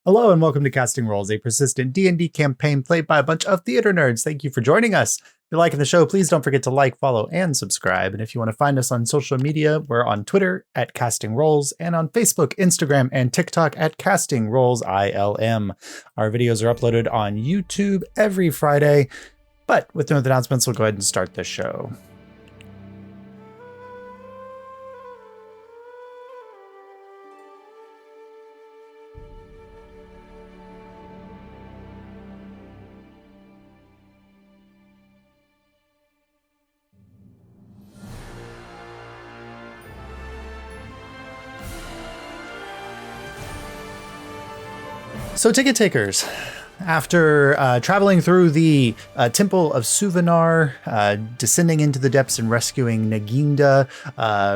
Hello and welcome to Casting Roles, a persistent D&D campaign played by a bunch of theater nerds. Thank you for joining us. If you're liking the show, please don't forget to like, follow, and subscribe. And if you want to find us on social media, we're on Twitter at Casting Roles and on Facebook, Instagram, and TikTok at Casting Roles ILM. Our videos are uploaded on YouTube every Friday. But with no other announcements, we'll go ahead and start the show. So ticket takers, after traveling through the Temple of Suvanar, descending into the depths and rescuing Naginda,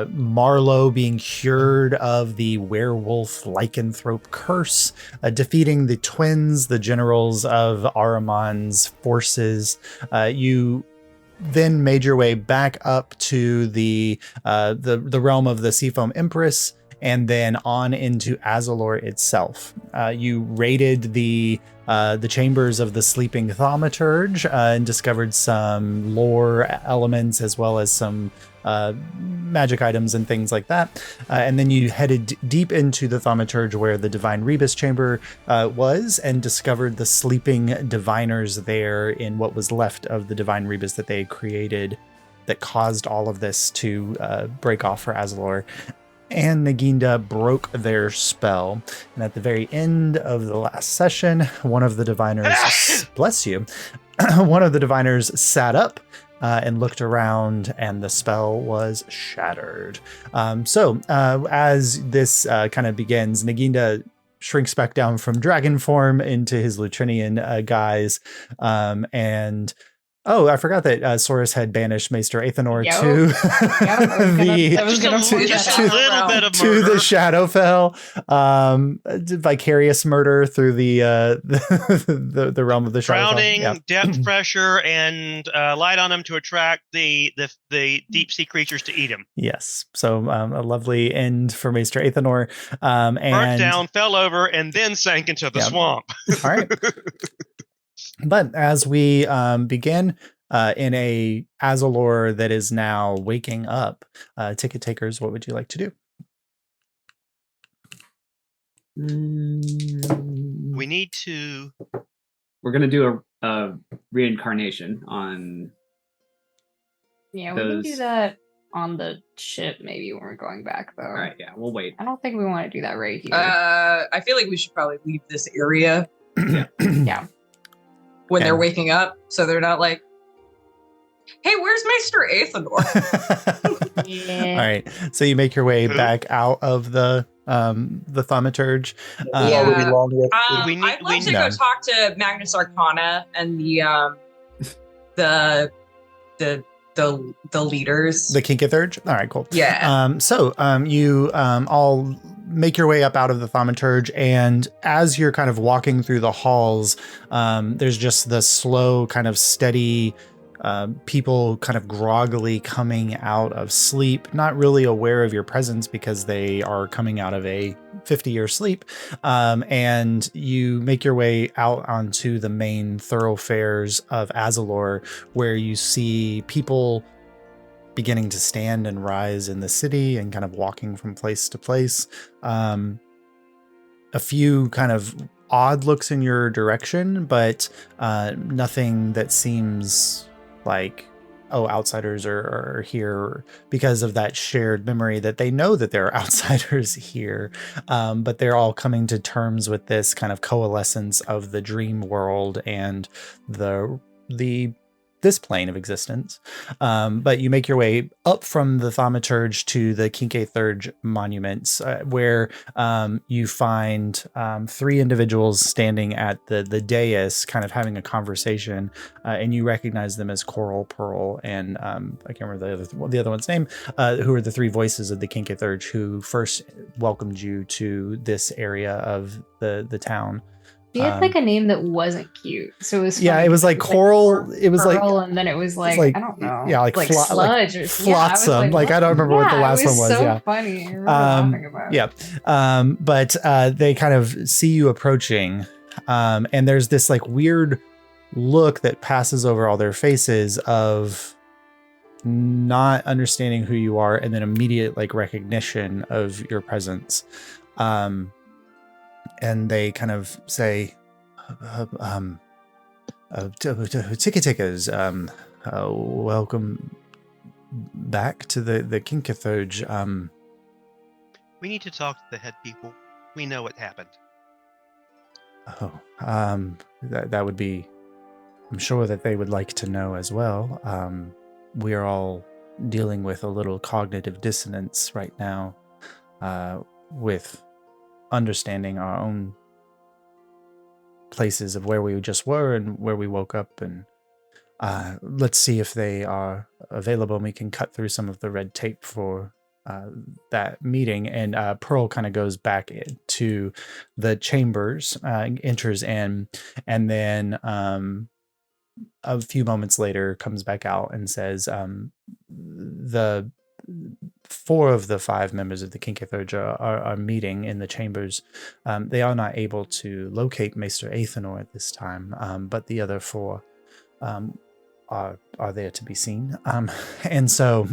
Marlowe being cured of the werewolf lycanthrope curse, defeating the twins, the generals of Ahriman's forces, you then made your way back up to the realm of the Seafoam Empress, and then on into Azulore itself. You raided the chambers of the sleeping thaumaturge and discovered some lore elements as well as some magic items and things like that. And then you headed deep into the thaumaturge where the divine rebus chamber was, and discovered the sleeping diviners there in what was left of the divine rebus that they created that caused all of this to break off for Azulore. And Naginda broke their spell. And at the very end of the last session, one of the diviners, bless you, one of the diviners sat up and looked around, and the spell was shattered. So as this kind of begins, Naginda shrinks back down from dragon form into his Lutrinian guise, and I forgot that Soros had banished Maester Athanor to the Shadowfell, vicarious murder through the realm of the Shadowfell. Drowning, depth pressure, and light on them to attract the deep sea creatures to eat them. Yes, so a lovely end for Maester Athanor. Burnt down, fell over, and then sank into the swamp. All right. But as we begin in a Azulore that is now waking up, ticket takers, what would you like to do? We need to... We're going to do a reincarnation on... Yeah, we can do that on the ship maybe when we're going back, though. All right, yeah, we'll wait. I don't think we want to do that right here. I feel like we should probably leave this area. Yeah. When they're waking up, so they're not like, hey, where's Maester Athanor? Yeah. All right, so you make your way back out of the thaumaturge. I'd love to go talk to Magnus Arcana and the leaders. The Kinkithurge? All right, cool. Yeah. So you all make your way up out of the thaumaturge, and as you're kind of walking through the halls, there's just the slow, kind of steady people kind of groggily coming out of sleep, not really aware of your presence because they are coming out of a 50-year sleep. And you make your way out onto the main thoroughfares of Azulore, where you see people beginning to stand and rise in the city and kind of walking from place to place. A few kind of odd looks in your direction, but nothing that seems like, outsiders are here, because of that shared memory that they know that there are outsiders here. But they're all coming to terms with this kind of coalescence of the dream world and this plane of existence. But you make your way up from the thaumaturge to the Kinkithurge monuments, where you find three individuals standing at the dais, kind of having a conversation, and you recognize them as Coral, Pearl, and I can't remember the other one's name, who are the three voices of the Kinkithurge who first welcomed you to this area of the town. She had like a name that wasn't cute, so it was yeah, funny it was like coral. Like it was Pearl, like and then it was like I don't know, yeah, like sludge or flotsam. What? I don't remember what the last it was one was. So yeah, funny. I remember laughing about it. Yeah, but they kind of see you approaching, and there's this like weird look that passes over all their faces of not understanding who you are, and then immediate like recognition of your presence. And they kind of say, tickers, welcome back to the Kinkatherge. We need to talk to the head people. We know what happened. That would be, I'm sure that they would like to know as well. We are all dealing with a little cognitive dissonance right now, with understanding our own places of where we just were and where we woke up, and let's see if they are available and we can cut through some of the red tape for that meeting. And Pearl kind of goes back to the chambers, enters in, and then a few moments later comes back out and says, the 4 of the 5 members of the Kinkatherge are meeting in the chambers. They are not able to locate Maester Athenor at this time, but the other 4 are there to be seen. And so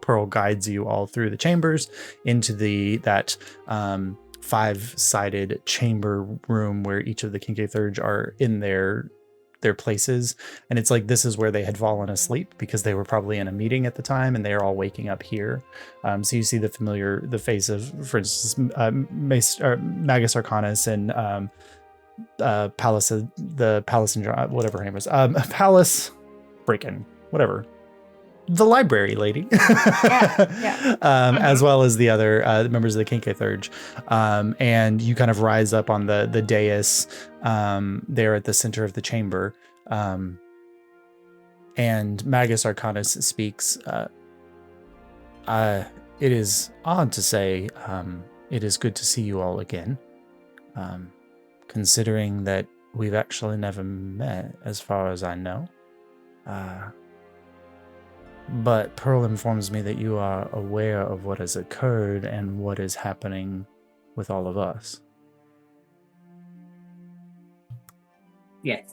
Pearl guides you all through the chambers into that 5-sided chamber room where each of the Kinkatherge are in their places, and it's like this is where they had fallen asleep because they were probably in a meeting at the time, and they are all waking up here. So you see the face of, for instance, Magus Arcanus and Pallas, whatever her name was, Pallas, freaking whatever, the library lady, as well as the other members of the Kinkatherge. And you kind of rise up on the dais there at the center of the chamber. And Magus Arcanus speaks. It is odd to say, it is good to see you all again, considering that we've actually never met, as far as I know. But Pearl informs me that you are aware of what has occurred and what is happening with all of us. Yes.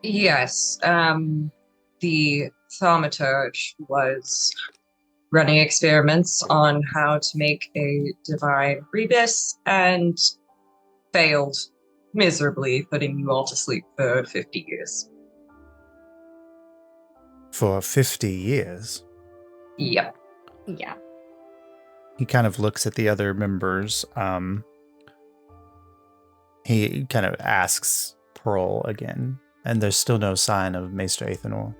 Yes. The thaumaturge was running experiments on how to make a divine rebus and failed miserably, putting you all to sleep for 50 years. For 50 years? Yep. Yeah. He kind of looks at the other members. He kind of asks Pearl again, and there's still no sign of Maester Athenor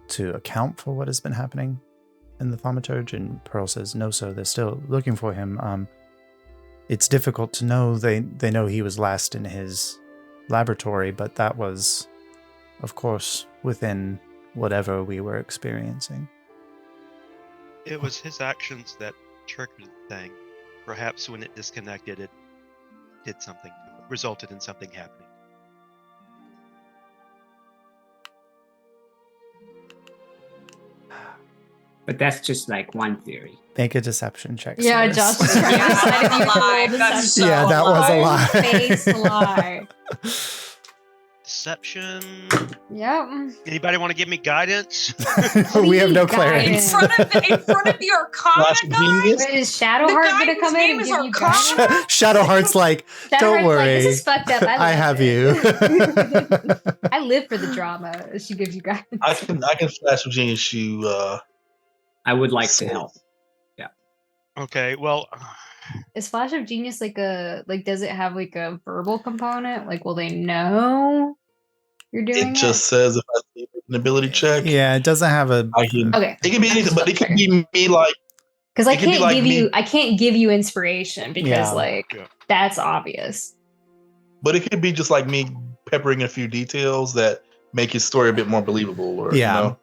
to account for what has been happening in the thaumaturge. And Pearl says, no, sir, they're still looking for him. It's difficult to know. They know he was last in his laboratory, but that was, of course, within whatever we were experiencing. It was his actions that triggered the thing. Perhaps when it disconnected, it did something to it, resulted in something happening. But that's just like one theory. Make a deception check. Yeah, Source. Josh. Yeah, that was a lie. Face lie. Deception. Yep. Anybody want to give me guidance? We have no Guidance? clarity. In front of the Arcana guy? Is Shadowheart gonna come in and give you guidance? Shadowheart's like, don't Shadowheart's worry. Like, this is fucked up. I have you. I live for the drama. She gives you guidance. I can flash of genius you. I would like to help. Yeah. Okay. Well, Is Flash of Genius does it have like a verbal component? Like, will they know you're doing it? It just says if I see an ability check. Yeah, it doesn't have a. Okay. It can be anything, but it could be me like. Because I it could be can't like give me- you, I can't give you inspiration because Yeah. that's obvious. But it could be just like me peppering a few details that make his story a bit more believable. Or, Yeah. You know?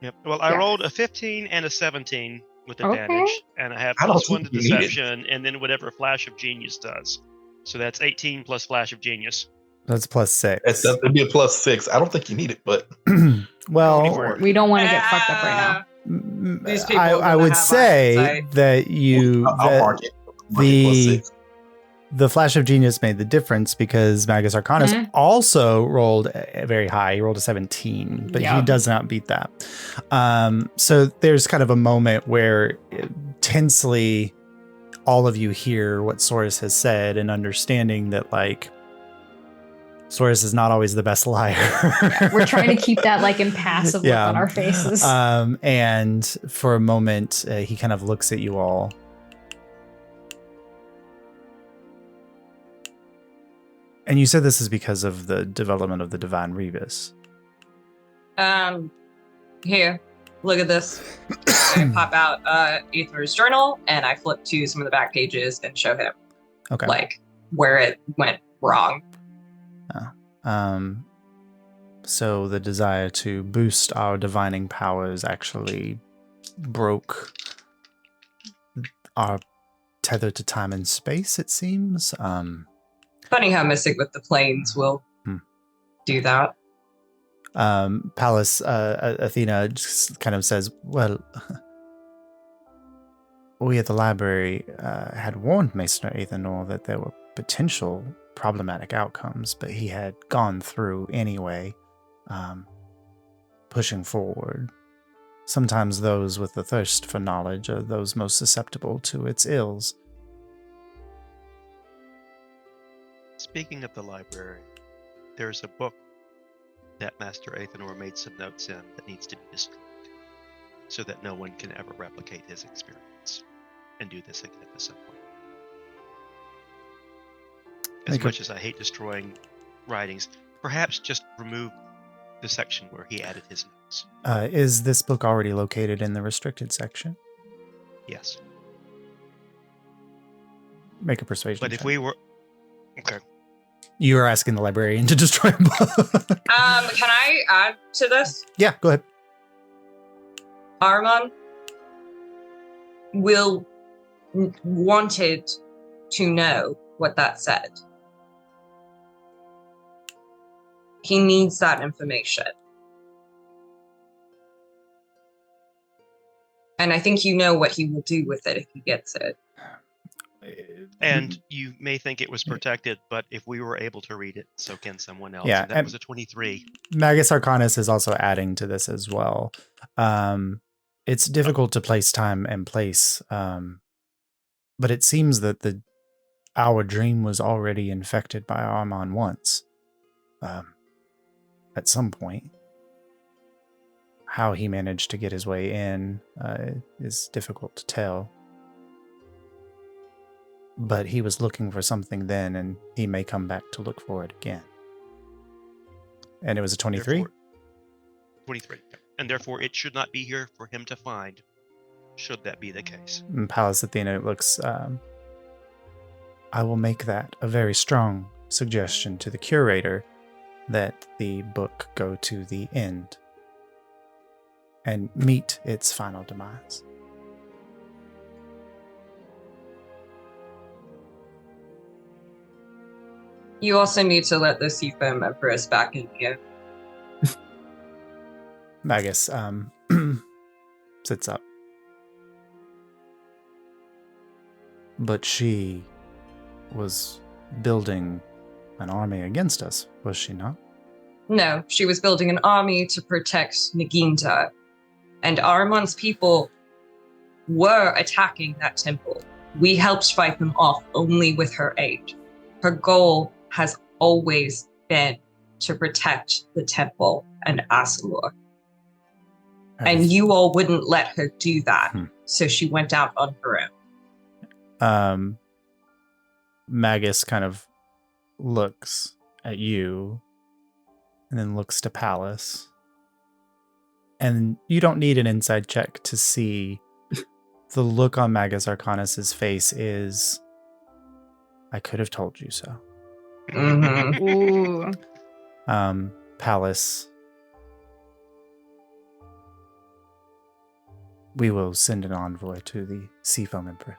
yep. Well, I Yeah. rolled a 15 and a 17. with Okay. advantage, and I have I don't +1 to think you need it. deception, and then whatever Flash of Genius does. So that's 18 plus Flash of Genius. That's +6. It'd be a +6. I don't think you need it, but Well, 24. We don't want to get fucked up right now. These people are I gonna would have say hindsight. that I'll mark it. Mark it +6. the Flash of Genius made the difference because Magus Arcanus also rolled very high. He rolled a 17, but he Yep. does not beat that. So there's kind of a moment where tensely all of you hear what Soros has said and understanding that like Soros is not always the best liar. We're trying to keep that like impassive look on our faces. And for a moment, he kind of looks at you all. And you said this is because of the development of the Divine Rebus. Here, look at this. I pop out Aether's journal and I flip to some of the back pages and show him Okay. like where it went wrong. So the desire to boost our divining powers actually broke our tether to time and space, it seems. Funny how messing with the planes will do that. Pallas, Athena just kind of says, well, we at the library had warned Maester Athenor that there were potential problematic outcomes, but he had gone through anyway, pushing forward. Sometimes those with the thirst for knowledge are those most susceptible to its ills. Speaking of the library, there's a book that Master Athenor made some notes in that needs to be destroyed so that no one can ever replicate his experience and do this again at some point. As much as I hate destroying writings, perhaps just remove the section where he added his notes. Is this book already located in the restricted section? Yes. Make a persuasion But check. if we were... Okay. You are asking the librarian to destroy a book. Can I add to this? Yeah, go ahead. Armon wanted to know what that said. He needs that information. And I think you know what he will do with it if he gets it. And you may think it was protected, but if we were able to read it, so can someone else. Yeah, And that was a 23. Magus Arcanus is also adding to this as well. It's difficult to place time and place, but it seems that our dream was already infected by Armon once. At some point. How he managed to get his way in is difficult to tell. But he was looking for something then, and he may come back to look for it again. And it was a 23? 23. And therefore, it should not be here for him to find, should that be the case. And Pallas Athena looks, I will make that a very strong suggestion to the curator that the book go to the end and meet its final demise. You also need to let the Seafoam Empress back in here. Magus sits up. But she was building an army against us, was she not? No, she was building an army to protect Naginta. And Aramon's people were attacking that temple. We helped fight them off only with her aid. Her goal has always been to protect the temple and Azulore. And you all wouldn't let her do that. So she went out on her own. Magus kind of looks at you and then looks to Pallas. And you don't need an inside check to see the look on Magus Arcanus's face is, I could have told you so. Mm-hmm. Ooh. Pallas we will send an envoy to the Seafoam Empress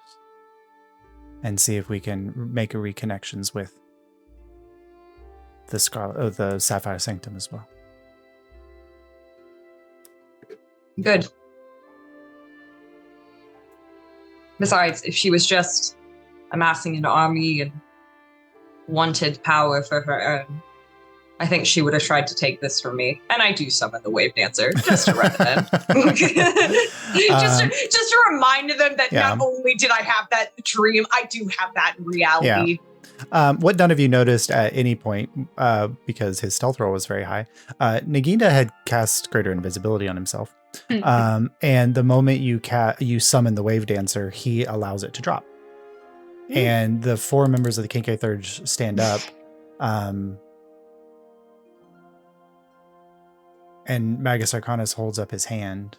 and see if we can make a reconnections with the Sapphire Sanctum as well. Good. Besides, if she was just amassing an army and wanted power for her own, I think she would have tried to take this from me. And I do summon the Wave Dancer just to run it in. just to remind them that not only did I have that dream, I do have that in reality. Yeah. What none of you noticed at any point, because his stealth roll was very high, Naginda had cast Greater Invisibility on himself. And the moment you summon the Wave Dancer, he allows it to drop. And the 4 members of the Kincaid Thurge stand up. And Magus Arcanus holds up his hand.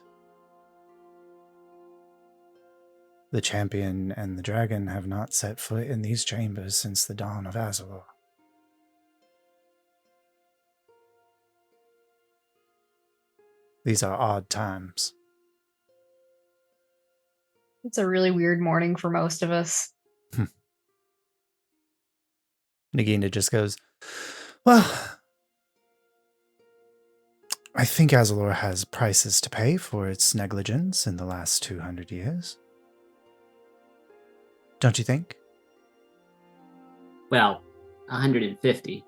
The champion and the dragon have not set foot in these chambers since the dawn of Azulore. These are odd times. It's a really weird morning for most of us. Naginda just goes, well, I think Azulore has prices to pay for its negligence in the last 200 years. Don't you think? Well, 150.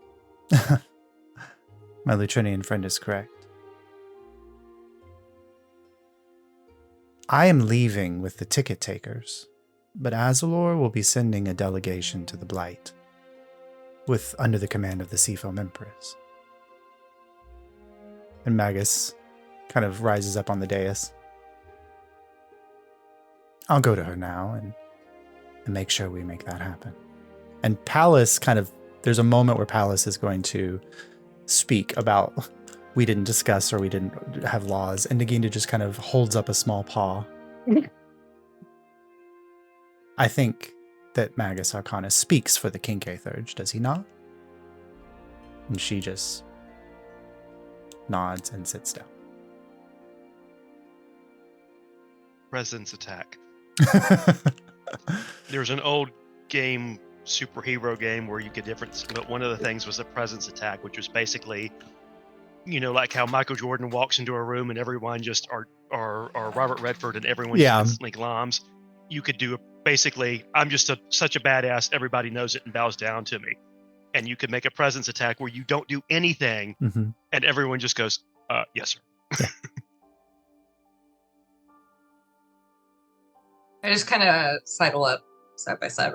My Lutrinian friend is correct. I am leaving with the ticket takers, but Azulore will be sending a delegation to the Blight, under the command of the Seafoam Empress. And Magus kind of rises up on the dais. I'll go to her now and make sure we make that happen. And Pallas there's a moment where Pallas is going to speak about we didn't discuss or we didn't have laws, and Naginda just kind of holds up a small paw. I think that Magus Arcanus speaks for the Kincaid Thurge, does he not? And she just nods and sits down. Presence attack. There's an old game, superhero game, where you get different, but one of the things was a presence attack, which was basically, like how Michael Jordan walks into a room and everyone just are Robert Redford and everyone just instantly gloms. You could do basically, I'm just such a badass, everybody knows it and bows down to me. And you could make a presence attack where you don't do anything and everyone just goes, yes, sir. I just kind of sidle up side by side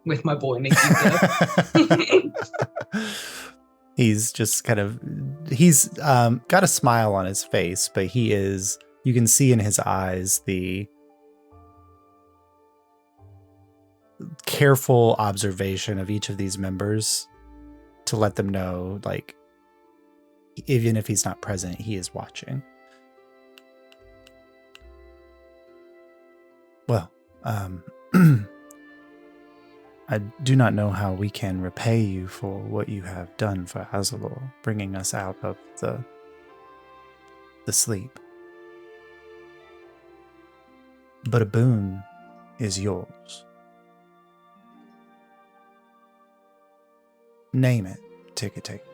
with my boy Naginda. He's just he's got a smile on his face, but you can see in his eyes the careful observation of each of these members to let them know, like, even if he's not present, he is watching. Well, I do not know how we can repay you for what you have done for Azulore, bringing us out of the sleep. But a boon is yours. Name it, ticket taker.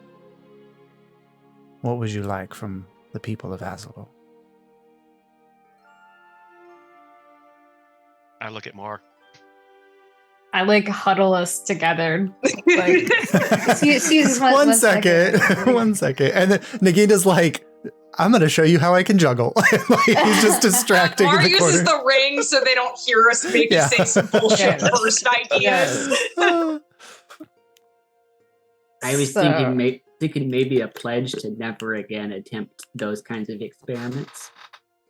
What would you like from the people of Azulore? I look at Mar. I huddle us together. Excuse one second. One second. And then Naginda's like, I'm going to show you how I can juggle. He's just distracting Mar in the corner. uses the ring so they don't hear us maybe say some bullshit first ideas. I was thinking maybe a pledge to never again attempt those kinds of experiments.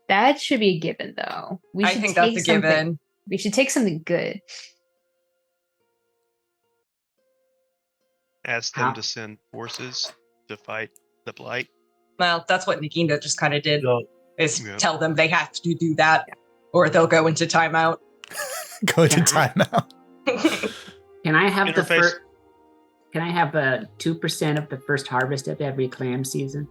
That should be a given, though. I think that's a given. We should take something good. Ask them to send forces to fight the Blight. Well, that's what Naginda just kind of did. Tell them they have to do that, or they'll go into timeout. Go into timeout. Can I have Can I have 2% of the first harvest of every clam season?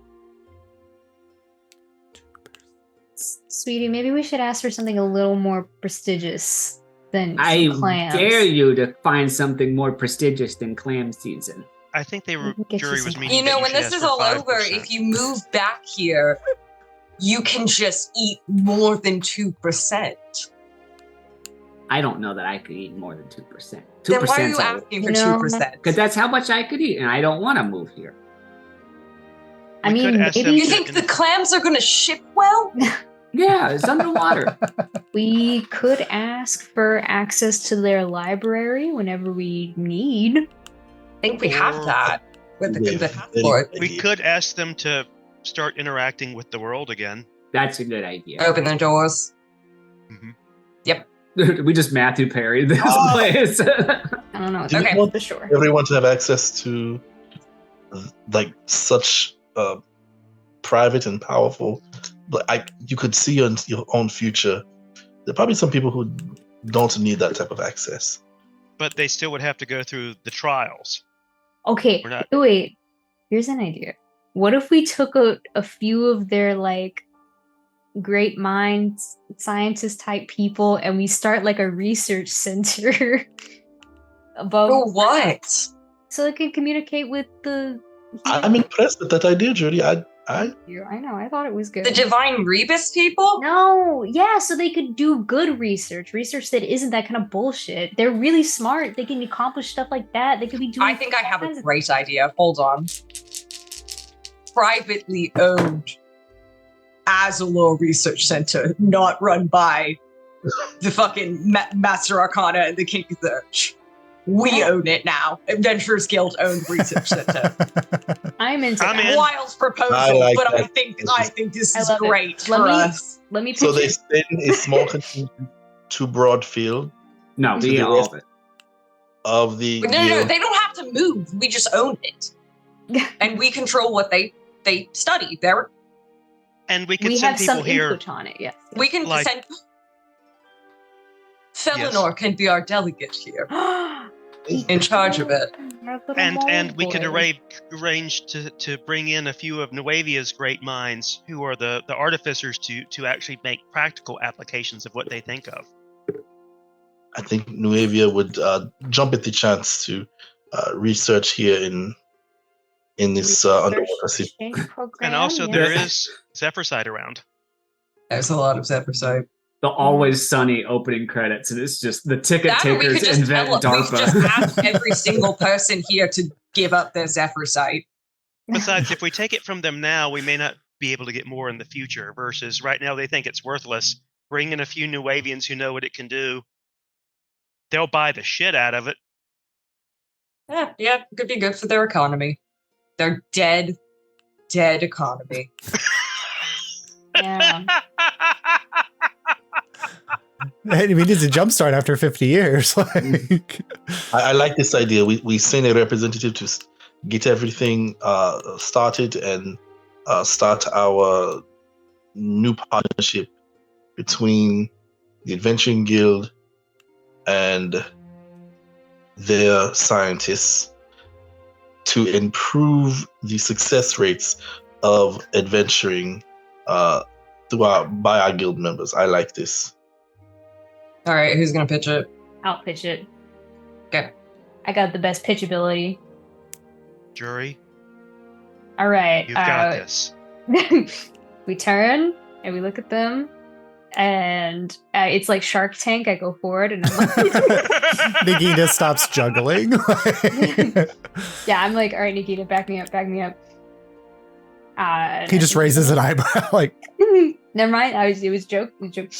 Sweetie, maybe we should ask for something a little more prestigious than I some clams. dare you to find something more prestigious than clam season. I think they were. We can get you Jury some was pie. meaning You that know, you when should this ask is for all 5%. over, if you move back here, you can just eat more than 2%. I don't know that I could eat more than 2%. Then why are 2%'s you a- asking for No. 2%? Because that's how much I could eat, and I don't want to move here. I We could mean, ask them maybe You think the clams are going to ship well? Yeah, it's underwater. we could ask for access to their library whenever we need. I think we have Or- that with the Yeah, passport. We could ask them to start interacting with the world again. That's a good idea. Open the doors. We just Matthew Perry this place. I don't know. Do you Okay. want For sure. everyone to have access to like such private and powerful? You could see your own future. There are probably some people who don't need that type of access. But they still would have to go through the trials. Okay, We're not- wait. Here's an idea. What if we took a few of their like great minds, scientist type people, and we start like a research center above, For what? so they can communicate with the. I'm impressed with that idea, Judy. I I know. I thought it was good. The Divine Rebus people? No, yeah, so they could do good research that isn't that kind of bullshit. They're really smart. They can accomplish stuff like that. They could be doing. I think I all have kinds a of- great idea. Hold on. Privately owned Azulore Research Center, not run by the fucking Master Arcana and the King Search. We own it now. Adventurers Guild owned Research Center. I'm into I'm that. in. Wild proposal, I like but that. I think this I is love it. great Let for me- us. Let me pitch so they it. stay in a small contingent to Broadfield No, To we the all rest- of it. of the No, guild. they don't have to move. We just own it. And we control what they study. And we could We send have people some here. input on it. Yes. We can Like- send. Felinor can be our delegate here, in charge of it. And we could arrange to bring in a few of Nuevia's great minds, who are the artificers to actually make practical applications of what they think of. I think Nuevia would jump at the chance to research here in this underwater city. And also, there is Zephyrside around. There's a lot of Zephyrside. The Always Sunny opening credits, and it's just the ticket That or we takers could just invent we could just DARPA. ask every single person here to give up their Zephyrside. Besides, if we take it from them now, we may not be able to get more in the future. Versus right now, they think it's worthless. Bring in a few Nuevians who know what it can do. They'll buy the shit out of it. Yeah, could be good for their economy. Their dead economy. Yeah. I mean, it's a jumpstart after 50 years. Like, I like this idea. We send a representative to get everything started and start our new partnership between the Adventuring Guild and their scientists to improve the success rates of adventuring by our guild members. I like this. All right, who's gonna pitch it? I'll pitch it. Okay. I got the best pitch ability. Jury, All right. you've got this. We turn and we look at them, and it's like Shark Tank. I go forward and I'm like, Nagita stops juggling. yeah, I'm like, all right, Nikita, back me up, back me up. He just raises an eyebrow, like, Never mind. It was a joke. It was a joke.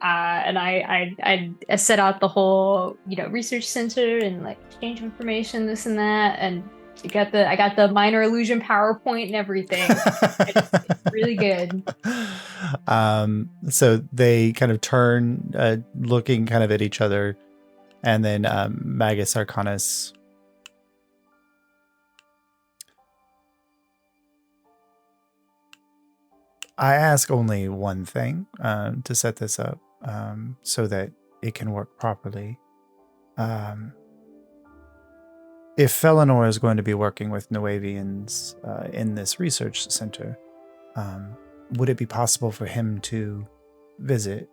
And I set out the whole, research center and like exchange of information, this and that, and I got the minor illusion PowerPoint and everything. It's really good. So they kind of turn, looking kind of at each other, and then Magus Arcanus. I ask only one thing to set this up so that it can work properly. If Felinor is going to be working with Nuevians in this research center, would it be possible for him to visit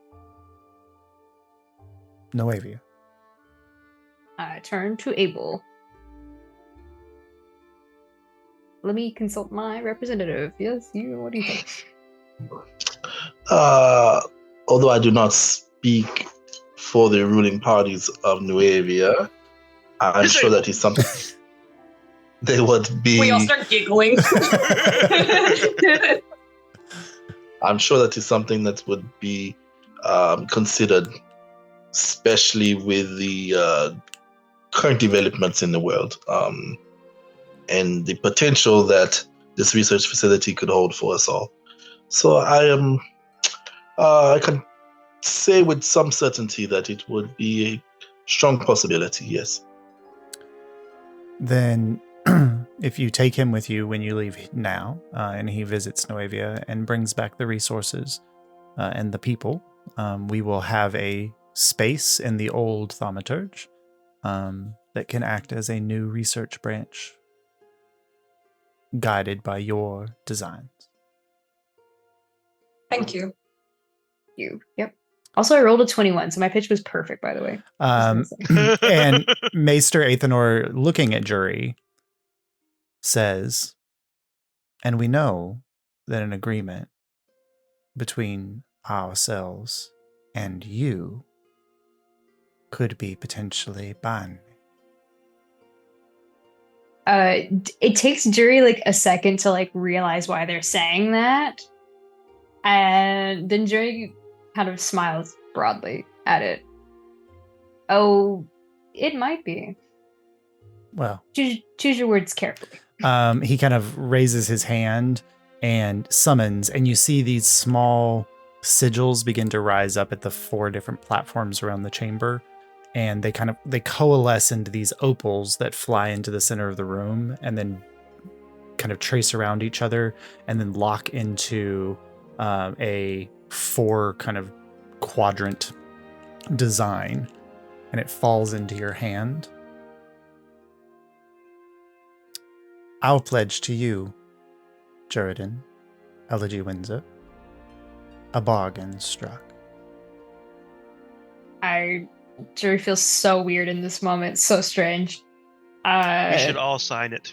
Noavia? I turn to Abel. Let me consult my representative. Yes, you. What do you think? Although I do not speak for the ruling parties of Nuevia, I'm sure that is something they would be. We all start giggling. I'm sure that is something that would be considered, especially with the current developments in the world and the potential that this research facility could hold for us all. So I can say with some certainty that it would be a strong possibility, yes. Then, if you take him with you when you leave now, and he visits Noavia and brings back the resources and the people, we will have a space in the old thaumaturge that can act as a new research branch guided by your designs. Thank you. Yep. Also, I rolled a 21, so my pitch was perfect, by the way. And Maester Athenor, looking at Jury, says, and we know that an agreement between ourselves and you could be potentially binding. It takes Jury like a second to like realize why they're saying that. And then Jury kind of smiles broadly at it. Oh, it might be. Well, choose your words carefully. He kind of raises his hand and summons, and you see these small sigils begin to rise up at the 4 different platforms around the chamber, and they coalesce into these opals that fly into the center of the room and then kind of trace around each other and then lock into a 4 kind of quadrant design, and it falls into your hand. I'll pledge to you, Jeridan, Elegy Windsor, a bargain struck. Jury feels so weird in this moment, so strange. We should all sign it.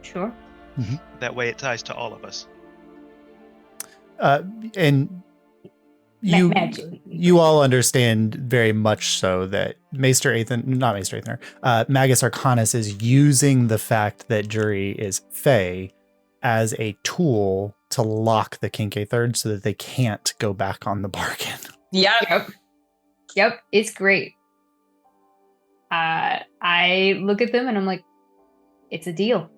Sure. Mm-hmm. That way it ties to all of us. And you all understand very much so that Magus Arcanus is using the fact that Jury is Fey as a tool to lock the Kincaid Third so that they can't go back on the bargain. Yep, it's great. I look at them and I'm like, it's a deal.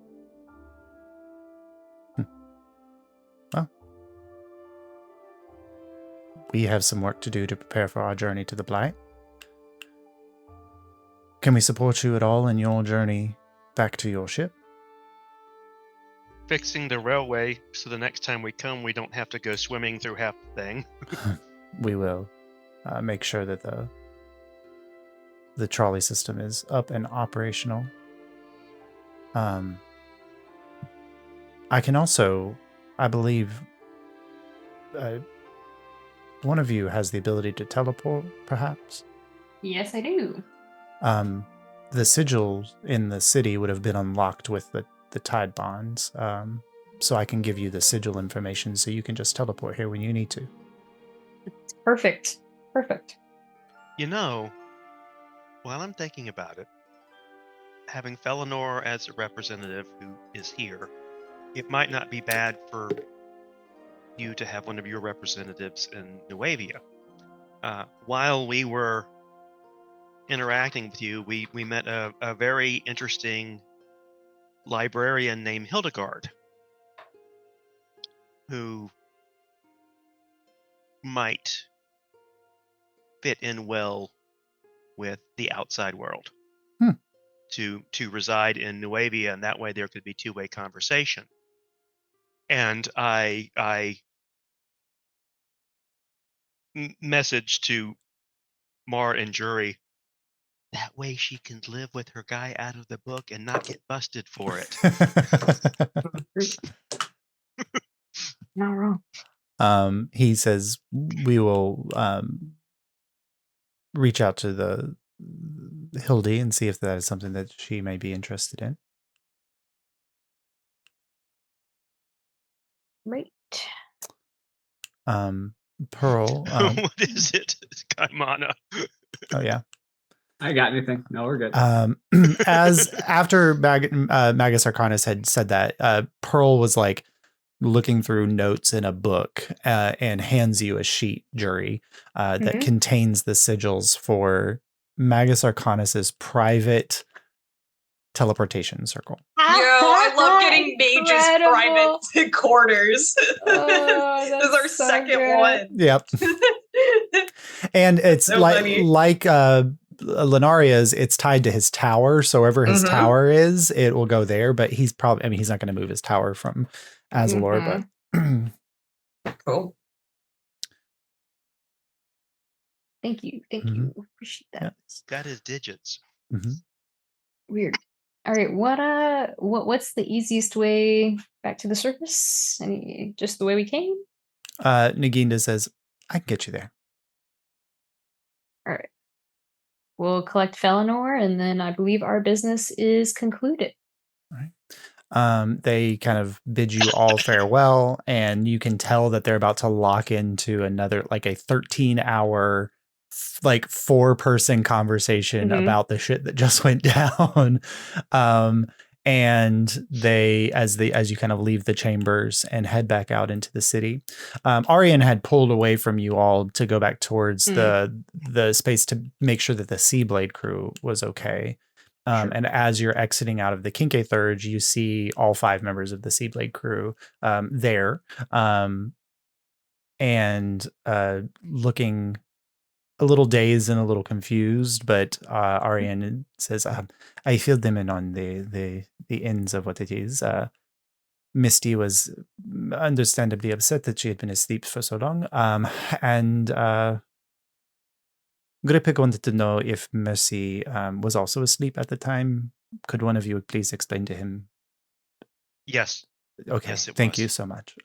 Well, we have some work to do to prepare for our journey to the Blight. Can we support you at all in your journey back to your ship? Fixing the railway so the next time we come, we don't have to go swimming through half the thing. We will make sure that the trolley system is up and operational. I can also, I believe, one of you has the ability to teleport, perhaps? Yes, I do. The sigils in the city would have been unlocked with the tide bonds, so I can give you the sigil information so you can just teleport here when you need to. Perfect. You know, while I'm thinking about it, having Felinor as a representative who is here, it might not be bad for you to have one of your representatives in Nuevia. While we were interacting with you, we met a very interesting librarian named Hildegard, who might fit in well with the outside world. To reside in Nuevia, and that way there could be two-way conversation. And I messaged to Mar and Jury, that way she can live with her guy out of the book and not get busted for it. Not wrong. He says we will reach out to the Hildy and see if that is something that she may be interested in. Right. Pearl. What is it? It's Kaimana. Oh yeah. I got anything? No, we're good. As after Magus Arcanus had said that, Pearl was like looking through notes in a book and hands you a sheet, Jury, that contains the sigils for Magus Arcanus's private teleportation circle. Yo, I love getting mages' private quarters. Oh, this is our so second good. one. Yep. And it's So like funny. Lenaria's, it's tied to his tower. So wherever his tower is, it will go there. But he's probably, I mean, he's not going to move his tower from Azulore, but Cool. Thank you. Appreciate that. Yeah. Got his digits. Weird. All right, what's the easiest way back to the surface? Just the way we came? Naginda says, I can get you there. All right. We'll collect Felinor, and then I believe our business is concluded. All right. They kind of bid you all farewell, and you can tell that they're about to lock into another, like a 13-hour, like 4-person conversation about the shit that just went down. And as you kind of leave the chambers and head back out into the city, Arian had pulled away from you all to go back towards the space to make sure that the Seablade crew was okay. And as you're exiting out of the Kinke Thurge, you see all 5 members of the Seablade crew there, and looking a little dazed and a little confused, but Ariane says, I filled them in on the ends of what it is. Misty was understandably upset that she had been asleep for so long. And Gripik wanted to know if Mercy was also asleep at the time. Could one of you please explain to him? Yes. Okay, Yes, it thank was. you so much.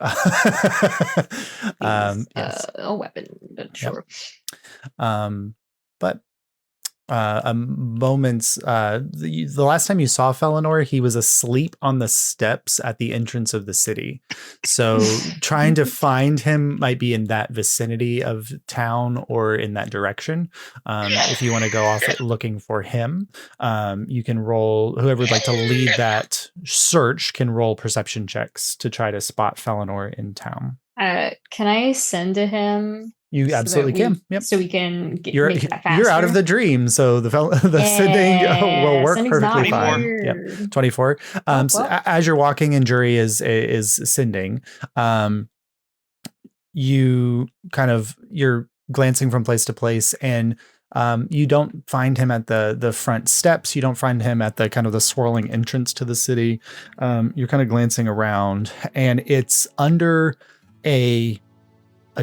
Yes. A weapon, but sure. But a moment's the last time you saw Felinor, he was asleep on the steps at the entrance of the city. So trying to find him might be in that vicinity of town or in that direction. If you want to go off looking for him, you can roll, whoever would like to lead that search can roll perception checks to try to spot Felinor in town. Can I send to him? You absolutely can. Yep. So we can make that faster. You're out of the dream, so the sending will work perfectly fine. Yep. 24. So as you're walking and Jury is sending, you're glancing from place to place, and you don't find him at the front steps. You don't find him at the kind of the swirling entrance to the city. You're kind of glancing around, and it's under a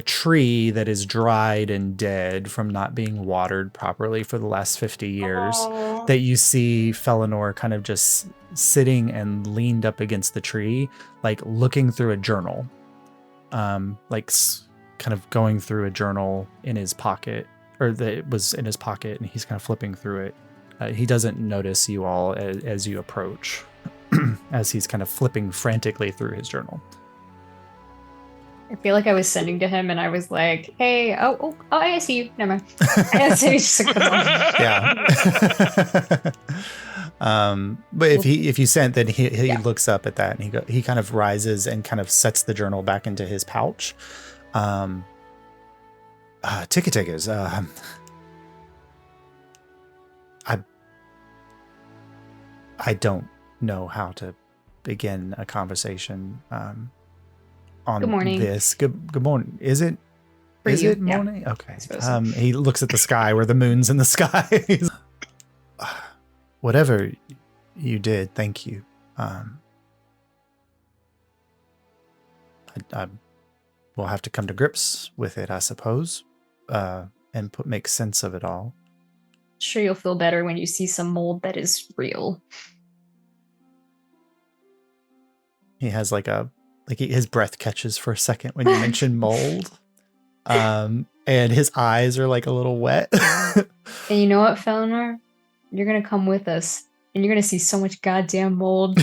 tree that is dried and dead from not being watered properly for the last 50 years. Aww. That you see Felinor kind of just sitting and leaned up against the tree, like looking through a journal, like kind of going through a journal in his pocket, or that was in his pocket, and he's kind of flipping through it. He doesn't notice you all as you approach, as he's kind of flipping frantically through his journal. I feel like I was sending to him, and I was like, "Hey, I see you. Never mind." And so he just like, yeah. But if you sent, then he looks up at that, and he kind of rises and kind of sets the journal back into his pouch. Ticket takers. I don't know how to begin a conversation. On good morning. This. Good morning. Is it morning? Yeah. Okay. So. He looks at the sky where the moon's in the sky. Whatever you did, thank you. I will have to come to grips with it, I suppose, and make sense of it all. Sure, you'll feel better when you see some mold that is real. He has like a like his breath catches for a second when you mention mold. And his eyes are like a little wet. And you know what, Felinor? You're gonna come with us, and you're gonna see so much goddamn mold.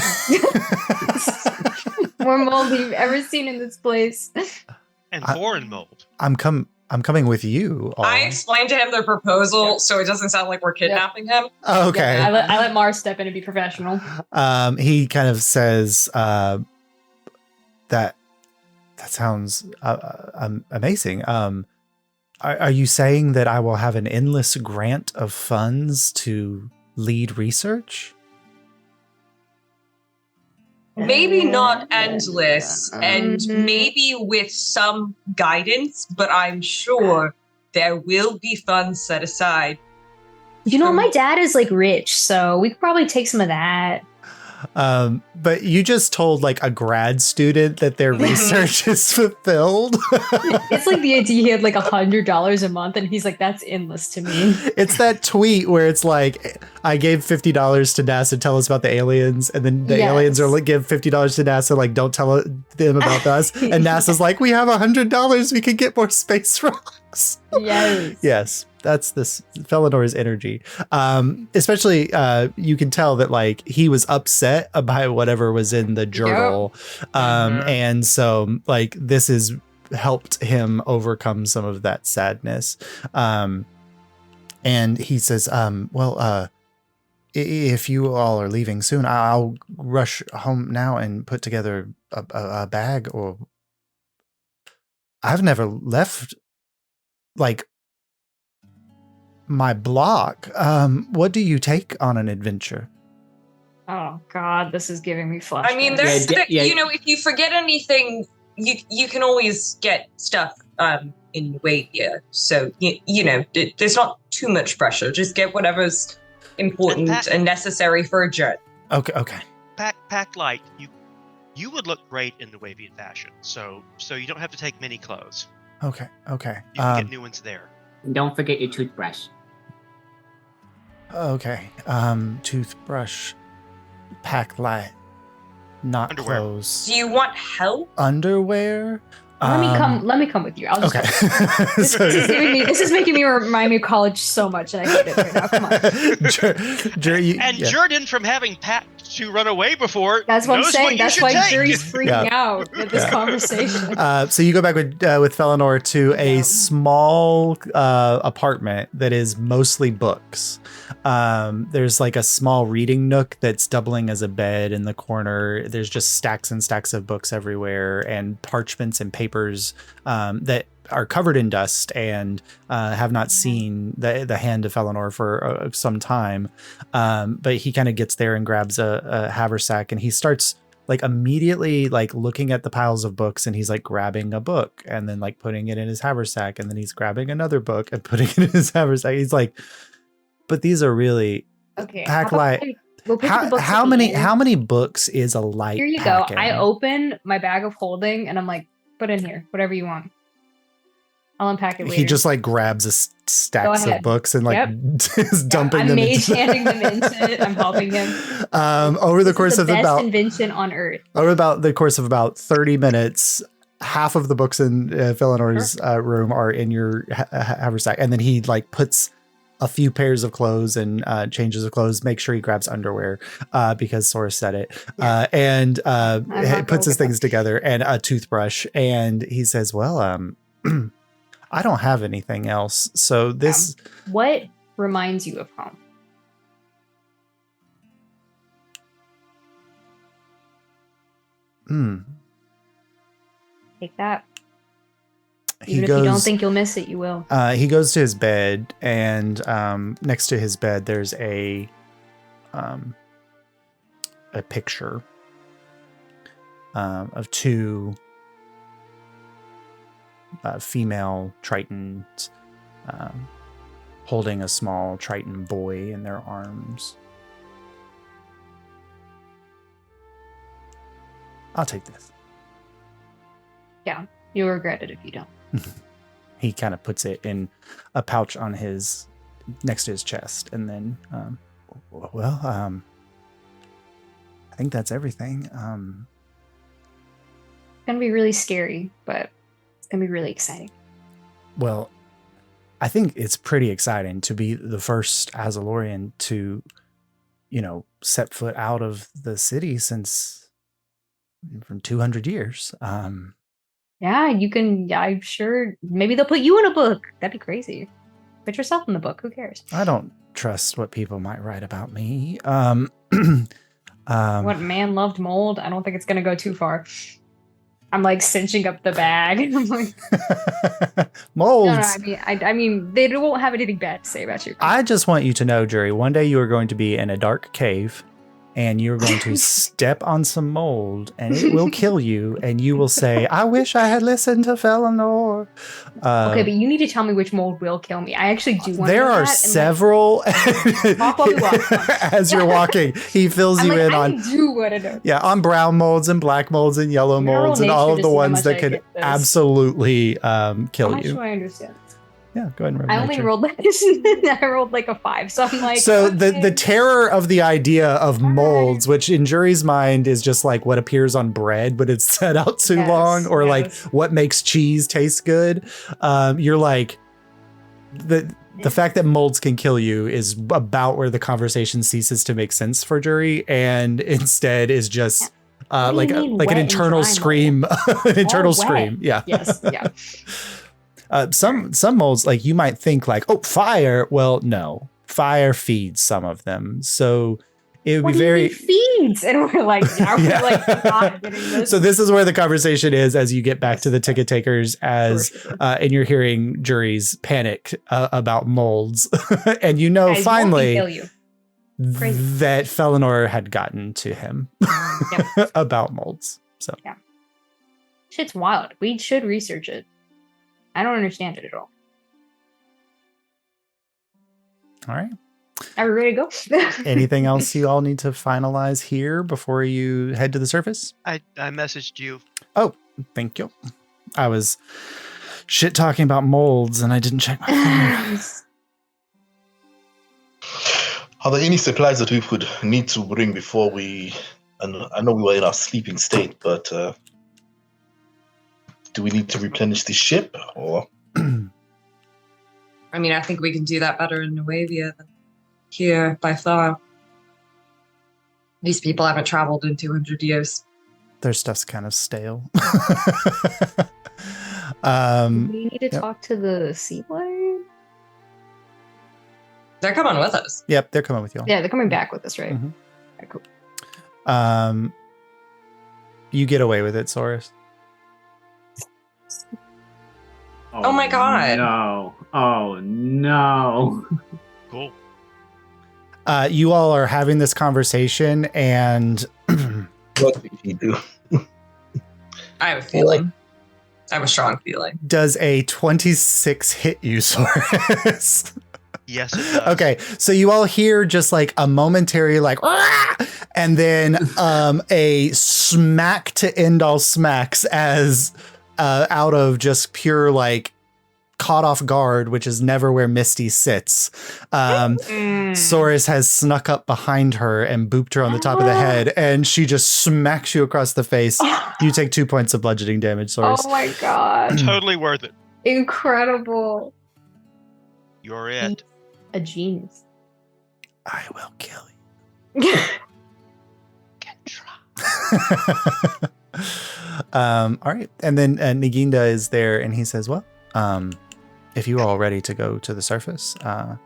More mold than you've ever seen in this place. And foreign mold. I'm coming with you. All. I explained to him the proposal, so it doesn't sound like we're kidnapping him. Oh, okay. I let Mars step in and be professional. He kind of says that sounds amazing. Are you saying that I will have an endless grant of funds to lead research? Maybe not endless, and maybe with some guidance, but I'm sure there will be funds set aside. You know, my dad is like rich, so we could probably take some of that. But you just told like a grad student that their research is fulfilled. It's like the idea he had like $100 a month, and he's like, that's endless to me. It's that tweet where it's like, I gave $50 to NASA to tell us about the aliens, and then the aliens are like, give $50 to NASA, like, don't tell them about us. And NASA's like, we have $100, we can get more space rocks. Yes. That's this Felinor's energy. Especially, you can tell that like he was upset about whatever was in the journal. And so like this has helped him overcome some of that sadness. And he says, if you all are leaving soon, I'll rush home now and put together a bag. Or I've never left like my block. What do you take on an adventure? Oh God, this is giving me flashbacks. I mean, you know, if you forget anything, you can always get stuff in your way here. So you know, there's not too much pressure. Just get whatever's important and necessary for a journey. Okay. Pack light. You would look great in the Wavian fashion. So you don't have to take many clothes. Okay. You can get new ones there. And don't forget your toothbrush. Okay. Toothbrush, pack light, not Underwear. clothes. Do you want help? Underwear? Let me come with you. I'll just this is making me remind me of college so much, and I hate it right now. Come on. Jordan, from having packed to run away before, that's what I'm knows saying. What that's you why take. Jury's freaking out at this conversation. So you go back with Felinor to a small apartment that is mostly books. There's like a small reading nook that's doubling as a bed in the corner. There's just stacks and stacks of books everywhere, and parchments and papers that are covered in dust and have not seen the hand of Felinor for some time. But he kind of gets there and grabs a haversack, and he starts like immediately like looking at the piles of books, and he's like grabbing a book and then like putting it in his haversack, and then he's grabbing another book and putting it in his haversack. He's like, but these are really pack light. How many books is a light? Here you go. I open my bag of holding and I'm like, put in here, whatever you want. I'll unpack it later. He just like grabs a stacks of books and like is dumping them. I'm handing them into it. I'm helping him. Over the course of best about invention on Earth. Over about the course of about 30 minutes, half of the books in Felinor's room are in your haversack, and then he like puts a few pairs of clothes and changes of clothes. Make sure he grabs underwear because Sora said it, and puts his things together and a toothbrush. And he says, "Well, I don't have anything else. So this." What reminds you of home? Take that. Even if you don't think you'll miss it, you will. He goes to his bed, and next to his bed, there's a picture of two female Tritons holding a small Triton boy in their arms. I'll take this. Yeah, you'll regret it if you don't. He kind of puts it in a pouch on his next to his chest, and then I think that's everything. gonna be really scary, but it's gonna be really exciting. Well, I think it's pretty exciting to be the first Azulorian to, set foot out of the city from 200 years. Yeah, you can. Yeah, I'm sure. Maybe they'll put you in a book. That'd be crazy. Put yourself in the book. Who cares? I don't trust what people might write about me. What man loved mold? I don't think it's gonna go too far. I'm like cinching up the bag. I'm like, molds. no, I mean, they won't have anything bad to say about you. I just want you to know, Jury, one day you are going to be in a dark cave and you're going to step on some mold and it will kill you. And you will say, I wish I had listened to Felinor. Okay, but you need to tell me which mold will kill me. I actually do want to There know are that, several. Walk while we walk. As you're walking, he fills you in on. I do want to know. Yeah, on brown molds and black molds and yellow molds and all of the ones that could absolutely kill I'm not you. sure I understand. Yeah, go ahead and roll. I only nature. rolled like I rolled like a 5, so I'm like. So okay. the terror of the idea of molds, which in Jury's mind is just like what appears on bread, but it's set out too long, or like what makes cheese taste good. You're like the fact that molds can kill you is about where the conversation ceases to make sense for Jury, and instead is just like an internal scream, an internal scream. Yeah. Yes. Yeah. Some molds, like you might think like, oh, fire. Well, no, fire feeds some of them. So it would be very feeds. And we're like, yeah, Yeah. we're like not getting this. So this is where the conversation is as you get back to the ticket takers and you're hearing Jury's panic about molds. And Guys, finally kill you. Crazy. that Felinor had gotten to him about molds. So yeah. Shit's wild. We should research it. I don't understand it at all. All right. Are we ready to go? Anything else you all need to finalize here before you head to the surface? I messaged you. Oh, thank you. I was shit talking about molds and I didn't check my phone. Are there any supplies that we would need to bring before we? And I know we were in our sleeping state, but do we need to replenish the ship or? I mean, I think we can do that better in Nuevia than here by far. These people haven't traveled in 200 years. Their stuff's kind of stale. We need to talk to the Seablade? They're coming with us. Yep, they're coming with you all. Yeah, they're coming back with us, right? Mhm. Okay, cool. You get away with it, Saurus. Oh my God. No. Oh no. Cool. You all are having this conversation and What did he do? I have a feeling. I have a strong feeling. does a 26 hit you, Saurus? Yes, it does. Okay, so you all hear just like a momentary like, "Rah!" and then a smack to end all smacks as out of just pure like caught off guard, which is never where Misty sits. Saurus has snuck up behind her and booped her on the top of the head, and she just smacks you across the face. You take 2 points of bludgeoning damage, Saurus. Oh my god. Totally worth it. Incredible. You're it. A genius. I will kill you. Can try. All right. And then Naginda is there and he says, well, if you are all ready to go to the surface. Yep.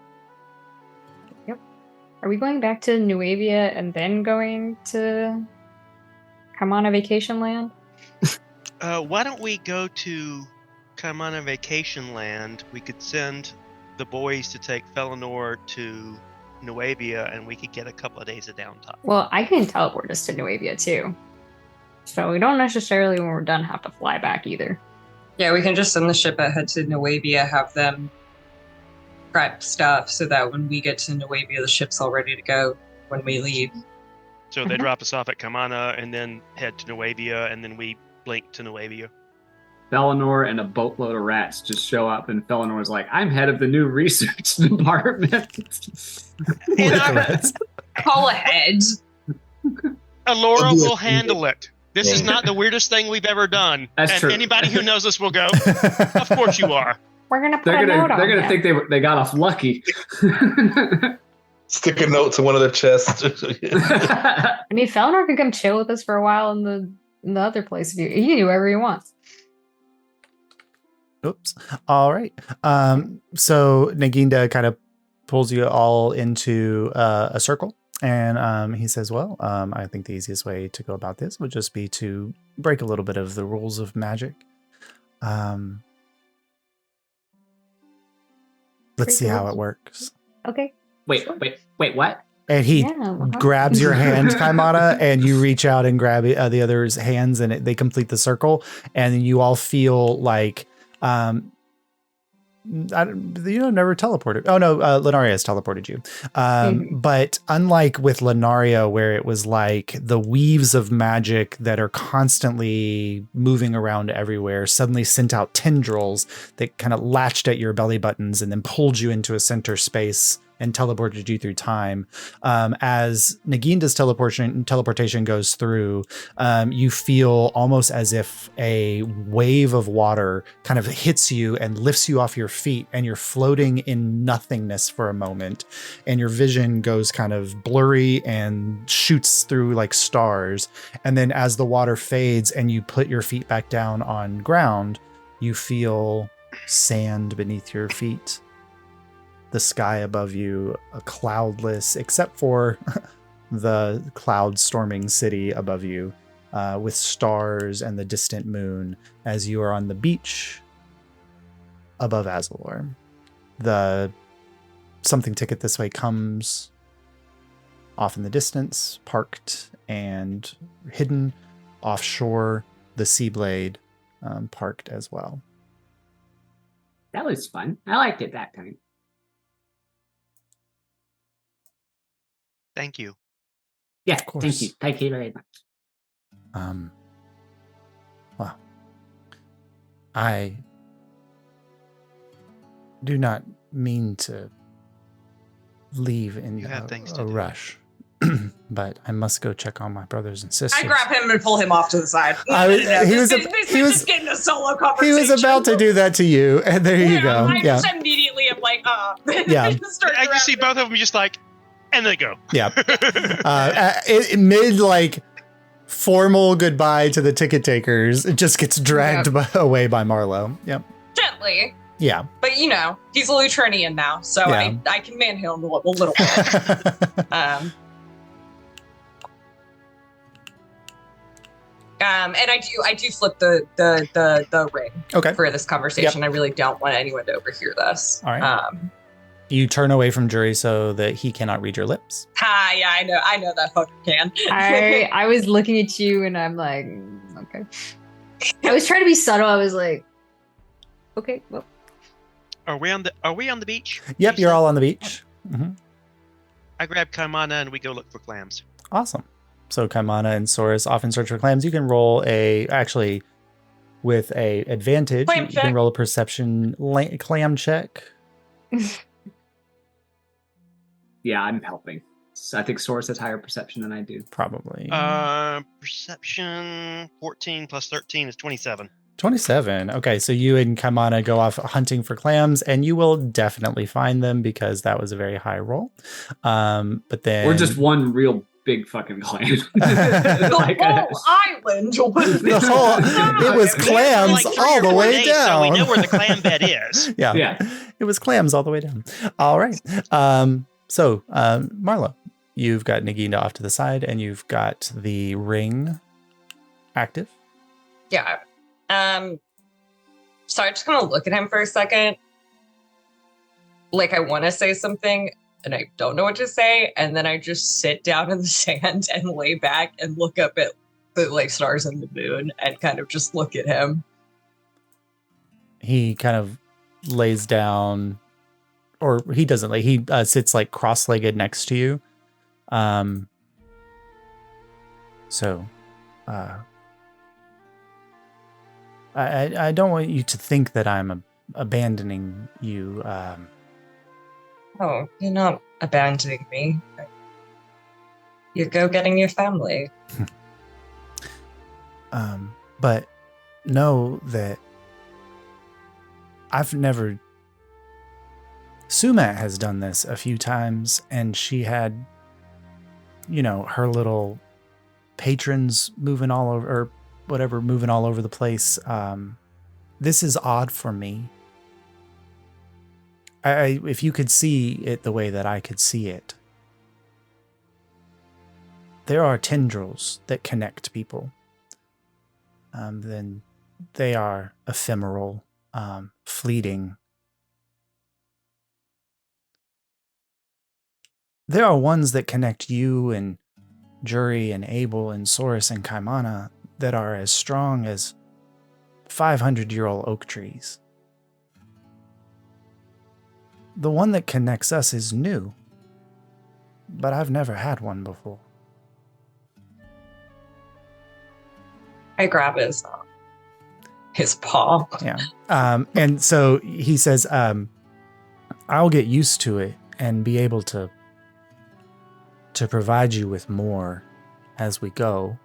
Are we going back to Nuevia and then going to Kamana Vacation Land? Why don't we go to Kamana Vacation Land? We could send the boys to take Felinor to Nuevia and we could get a couple of days of downtime. Well, I can teleport us to Nuevia too. So we don't necessarily, when we're done, have to fly back either. Yeah, we can just send the ship ahead to Nuevia, have them prep stuff so that when we get to Nuevia, the ship's all ready to go when we leave. So they drop us off at Kamana and then head to Nuevia and then we blink to Nuevia. Felinor and a boatload of rats just show up, and Felinor's like, I'm head of the new research department. And Call ahead. Alyria will handle it. This is not the weirdest thing we've ever done. That's and true. anybody who knows us will go, of course you are. We're gonna put They're a note on gonna him. think they got off lucky. Stick a note to one of their chests. I mean, Felnor can come chill with us for a while in the other place. He can do whatever he wants. Oops. All right. So Naginda kind of pulls you all into a circle, and he says, "Well, I think the easiest way to go about this would just be to break a little bit of the rules of magic. Let's Break see the how rules? it works." Okay. wait, what? And he Yeah. grabs your hand, Kaimana, and you reach out and grab the other's hands, and they complete the circle, and you all feel like. Never teleported. Oh no, Lenaria has teleported you. But unlike with Lenaria, where it was like the weaves of magic that are constantly moving around everywhere, suddenly sent out tendrils that kind of latched at your belly buttons and then pulled you into a center space and teleported you through time. As Naginda's teleportation goes through, you feel almost as if a wave of water kind of hits you and lifts you off your feet, and you're floating in nothingness for a moment, and your vision goes kind of blurry and shoots through like stars. And then as the water fades and you put your feet back down on ground, you feel sand beneath your feet. The sky above you, cloudless, except for the cloud storming city above you, with stars and the distant moon as you are on the beach above Azulore. The something ticket this way comes off in the distance, parked and hidden offshore, the Seablade parked as well. That was fun. I liked it that time. Thank you. Yeah, Of course. thank you. Thank you very much. Well, I do not mean to leave in You have things to a do. rush, but I must go check on my brothers and sisters. I grab him and pull him off to the side. He was just getting a solo conversation. He was about to do that to you, and there you go. I Yeah, just immediately am like, Yeah. I just see both of them just like, and they go. yeah. Mid like formal goodbye to the ticket takers, it just gets dragged away by Marlowe. Yep. Gently. Yeah. But he's a Lutrinian now, so Yeah. I can manhandle him a little bit. And I do flip the ring Okay. for this conversation. I really don't want anyone to overhear this. All right. You turn away from Jury so that he cannot read your lips. Yeah, I know that fucker can. I was looking at you and I'm like, okay. I was trying to be subtle. I was like, okay, well. Are we on the beach? Yep, you're all on the beach. Mm-hmm. I grab Kaimana and we go look for clams. Awesome. So Kaimana and Saurus off in search for clams. You can roll with a advantage. Clam You check. can roll a perception clam check. Yeah, I'm helping. So I think Source has higher perception than I do. Probably. Perception 14 plus 13 is 27. 27. Okay, so you and Kaimana go off hunting for clams, and you will definitely find them because that was a very high roll. But then Or just one real big fucking clam. The Like whole island was The whole- it was clams Like 3 all or the 4 way days, down. So we know where the clam bed is. Yeah. Yeah. It was clams all the way down. All right. So Marlo, you've got Naginda off to the side, and you've got the ring active. Yeah. So I just kind of look at him for a second. Like I want to say something and I don't know what to say. And then I just sit down in the sand and lay back and look up at the stars and the moon and kind of just look at him. He kind of lays down, or he doesn't lay, he sits like cross-legged next to you. I don't want you to think that I'm abandoning you. Oh, you're not abandoning me. You go getting your family. But know that I've never... Sumat has done this a few times, and she had, her little patrons moving all over, or whatever, moving all over the place. This is odd for me. If you could see it the way that I could see it, there are tendrils that connect people. Then they are ephemeral, fleeting. There are ones that connect you and Jury and Abel and Saurus and Kaimana that are as strong as 500-year-old oak trees. The one that connects us is new, but I've never had one before. I grab his paw. Yeah. And so he says, I'll get used to it and be able to provide you with more as we go.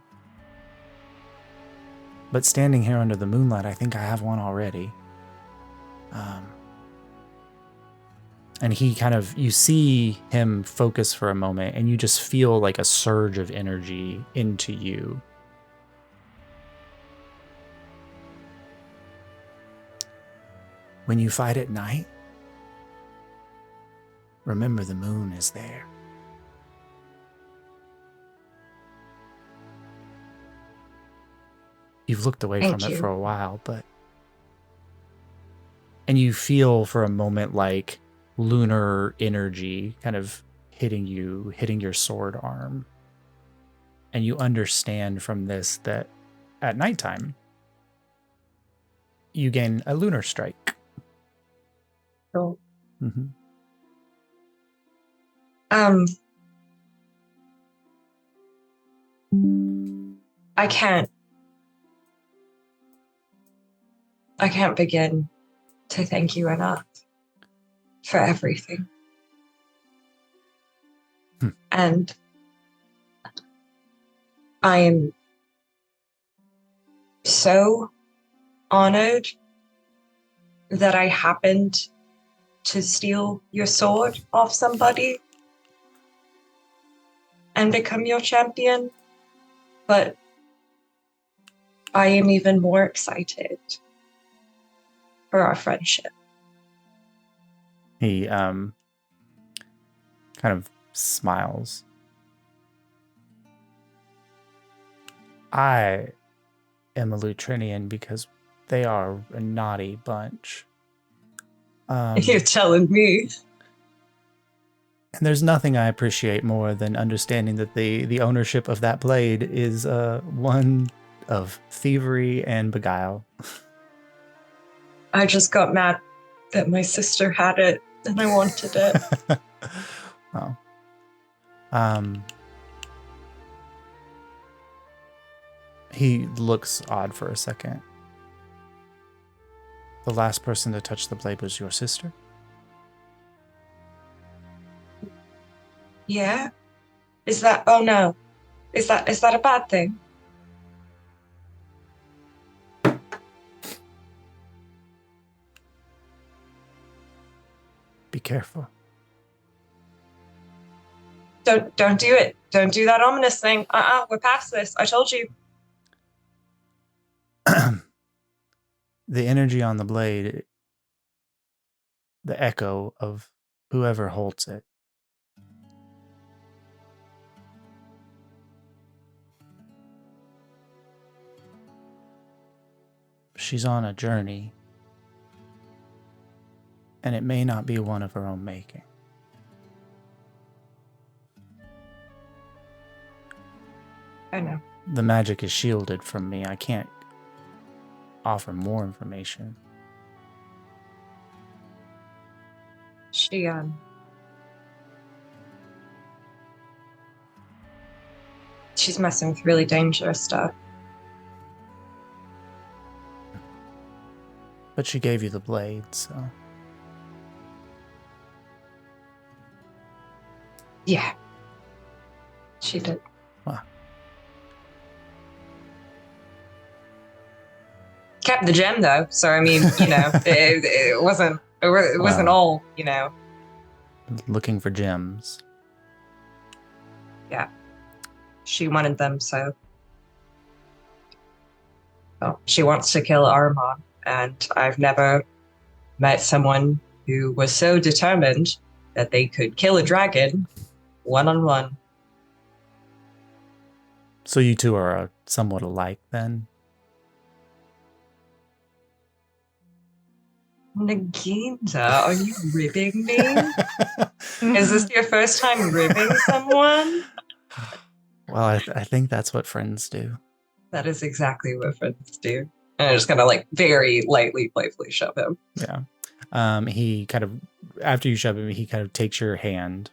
But standing here under the moonlight, I think I have one already. And he kind of, you see him focus for a moment, and you just feel like a surge of energy into you. When you fight at night, remember the moon is there. You've looked away Thank from it you. for a while, and you feel for a moment like lunar energy kind of hitting your sword arm. And you understand from this that at nighttime, you gain a lunar strike. Cool. Mm-hmm. I can't begin to thank you enough for everything. And I am so honored that I happened to steal your sword off somebody and become your champion. But I am even more excited for our friendship. He kind of smiles. I am a Lutrinian because they are a naughty bunch. You're telling me. And there's nothing I appreciate more than understanding that the ownership of that blade is one of thievery and beguile. I just got mad that my sister had it and I wanted it. Well, he looks odd for a second. The last person to touch the blade was your sister? Yeah? Is that, oh no. Is that a bad thing? Be careful. Don't do it. Don't do that ominous thing. We're past this. I told you. The energy on the blade, the echo of whoever holds it. She's on a journey, and it may not be one of her own making. I know. The magic is shielded from me. I can't offer more information. She's messing with really dangerous stuff. But she gave you the blade, so... Yeah. She did. Wow. kept the gem though, so I mean, it wasn't all, Looking for gems. Yeah. She wanted them, so. Well, she wants to kill Armon, and I've never met someone who was so determined that they could kill a dragon one-on-one. So you two are somewhat alike then? Nagina, are you ribbing me? Is this your first time ribbing someone? Well, I think that's what friends do. That is exactly what friends do. And I just kind of like very lightly, playfully shove him. Yeah. He kind of, after you shove him, he kind of takes your hand.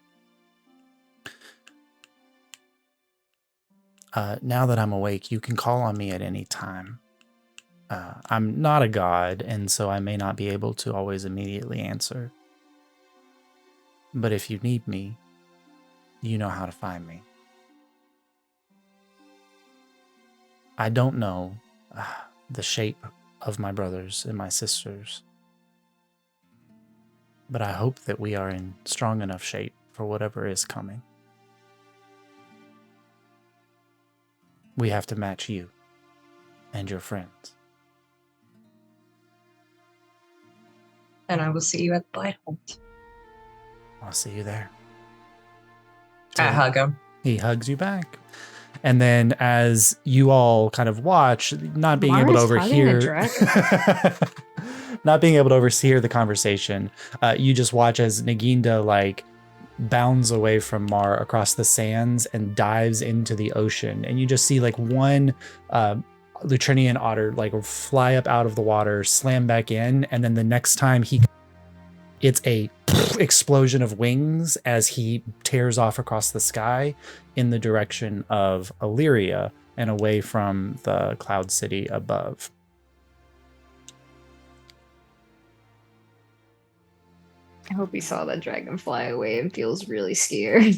Now that I'm awake, you can call on me at any time. I'm not a god, and so I may not be able to always immediately answer. But if you need me, you know how to find me. I don't know the shape of my brothers and my sisters, but I hope that we are in strong enough shape for whatever is coming. We have to match you and your friends. And I will see you at the Lighthold. I'll see you there. I hug him. He hugs you back. And then as you all kind of watch, not being able to overhear not being able to overhear the conversation, you just watch as Naginda bounds away from Mar across the sands and dives into the ocean. And you just see one Lutrinian otter fly up out of the water, slam back in, and then the next time it's a explosion of wings as he tears off across the sky in the direction of Alyria and away from the Cloud City above. I hope he saw that dragon fly away and feels really scared.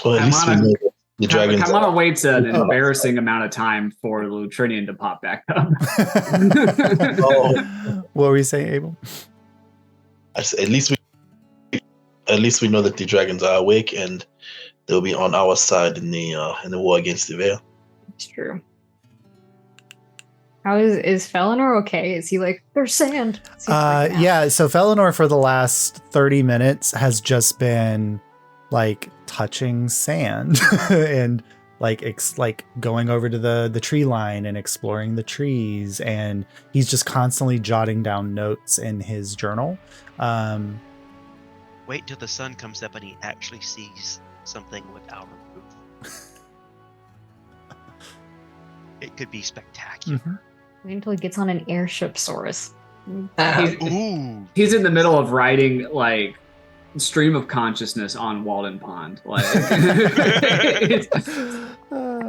Well, at least we know that the dragons. Kamana waits an embarrassing amount of time for the Lutrinian to pop back up. What were you saying, Abel? At least we know that the dragons are awake and they'll be on our side in the war against the Veil. It's true. How is Felinor okay? Is he there's sand? Yeah, so Felinor for the last 30 minutes has just been touching sand and going over to the tree line and exploring the trees, and he's just constantly jotting down notes in his journal. Wait till the sun comes up and he actually sees something without a roof. It could be spectacular. Mm-hmm. Wait until he gets on an airship, Saurus. He's in the middle of writing stream of consciousness on Walden Pond.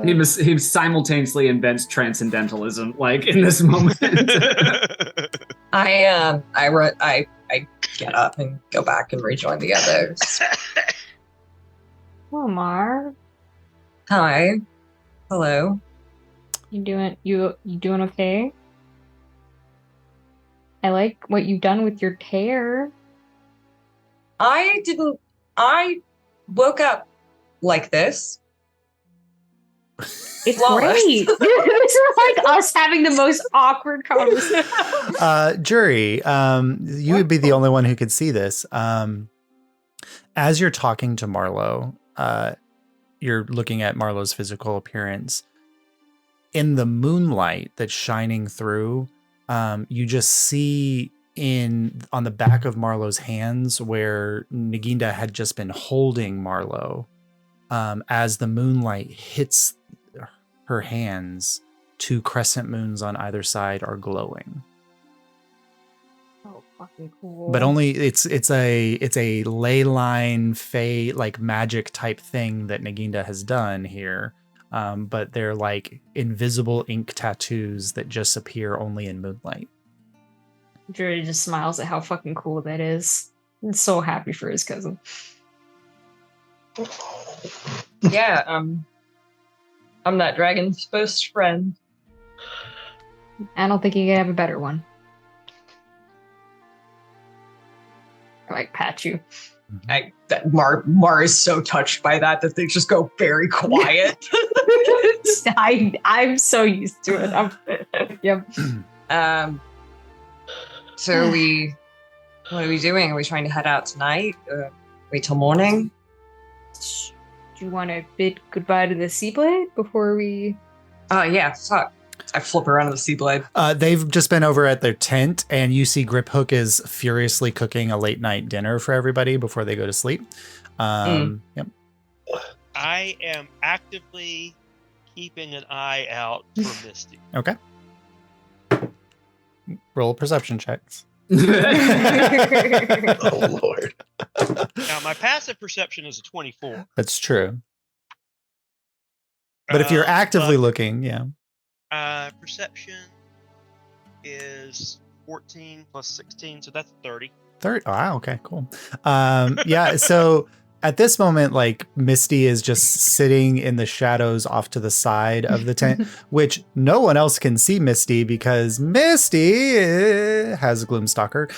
He simultaneously invents transcendentalism in this moment. I get up and go back and rejoin the others. Hello, Mar. Hi. Hello. You doing okay? I like what you've done with your hair. I woke up like this. It's great. This is us having the most awkward conversation. Jury, you would be the only one who could see this. As you're talking to Marlowe, you're looking at Marlowe's physical appearance. In the moonlight that's shining through, you just see on the back of Marlowe's hands where Naginda had just been holding Marlowe, as the moonlight hits her hands, 2 crescent moons on either side are glowing. Oh, fucking cool. But only it's a ley line fey magic type thing that Naginda has done here. But they're invisible ink tattoos that just appear only in moonlight. Drury just smiles at how fucking cool that is. I'm so happy for his cousin. Yeah, I'm that dragon's best friend. I don't think you can have a better one. I like pat you. Mar is so touched by that they just go very quiet. I'm so used to it. Yep. So what are we doing? Are we trying to head out tonight? Wait till morning? Do you want to bid goodbye to the Seablade before we? Yeah, fuck. I flip around to the Seablade. They've just been over at their tent, and you see Grip Hook is furiously cooking a late night dinner for everybody before they go to sleep. Yep. I am actively keeping an eye out for Misty. Okay. Roll perception checks. Oh Lord. Now, my passive perception is a 24. That's true. But if you're actively looking, yeah. Perception is 14 plus 16, so that's 30. 30. Wow. Okay, cool. Yeah. So at this moment, like Misty is just sitting in the shadows off to the side of the tent, which no one else can see Misty because Misty has Gloomstalker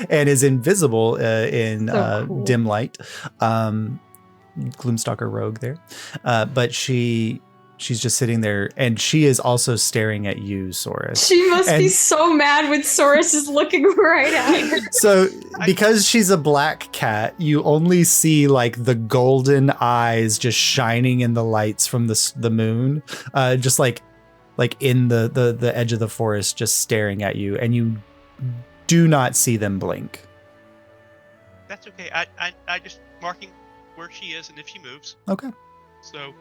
and is invisible in cool. dim light. Gloomstalker rogue there. But she's just sitting there, and she is also staring at you, Saurus. She must be so mad when Saurus is looking right at her. So, because she's a black cat, you only see like the golden eyes just shining in the lights from the moon, just like in the edge of the forest, just staring at you, and you do not see them blink. That's okay. I just marking where she is and if she moves. Okay. So.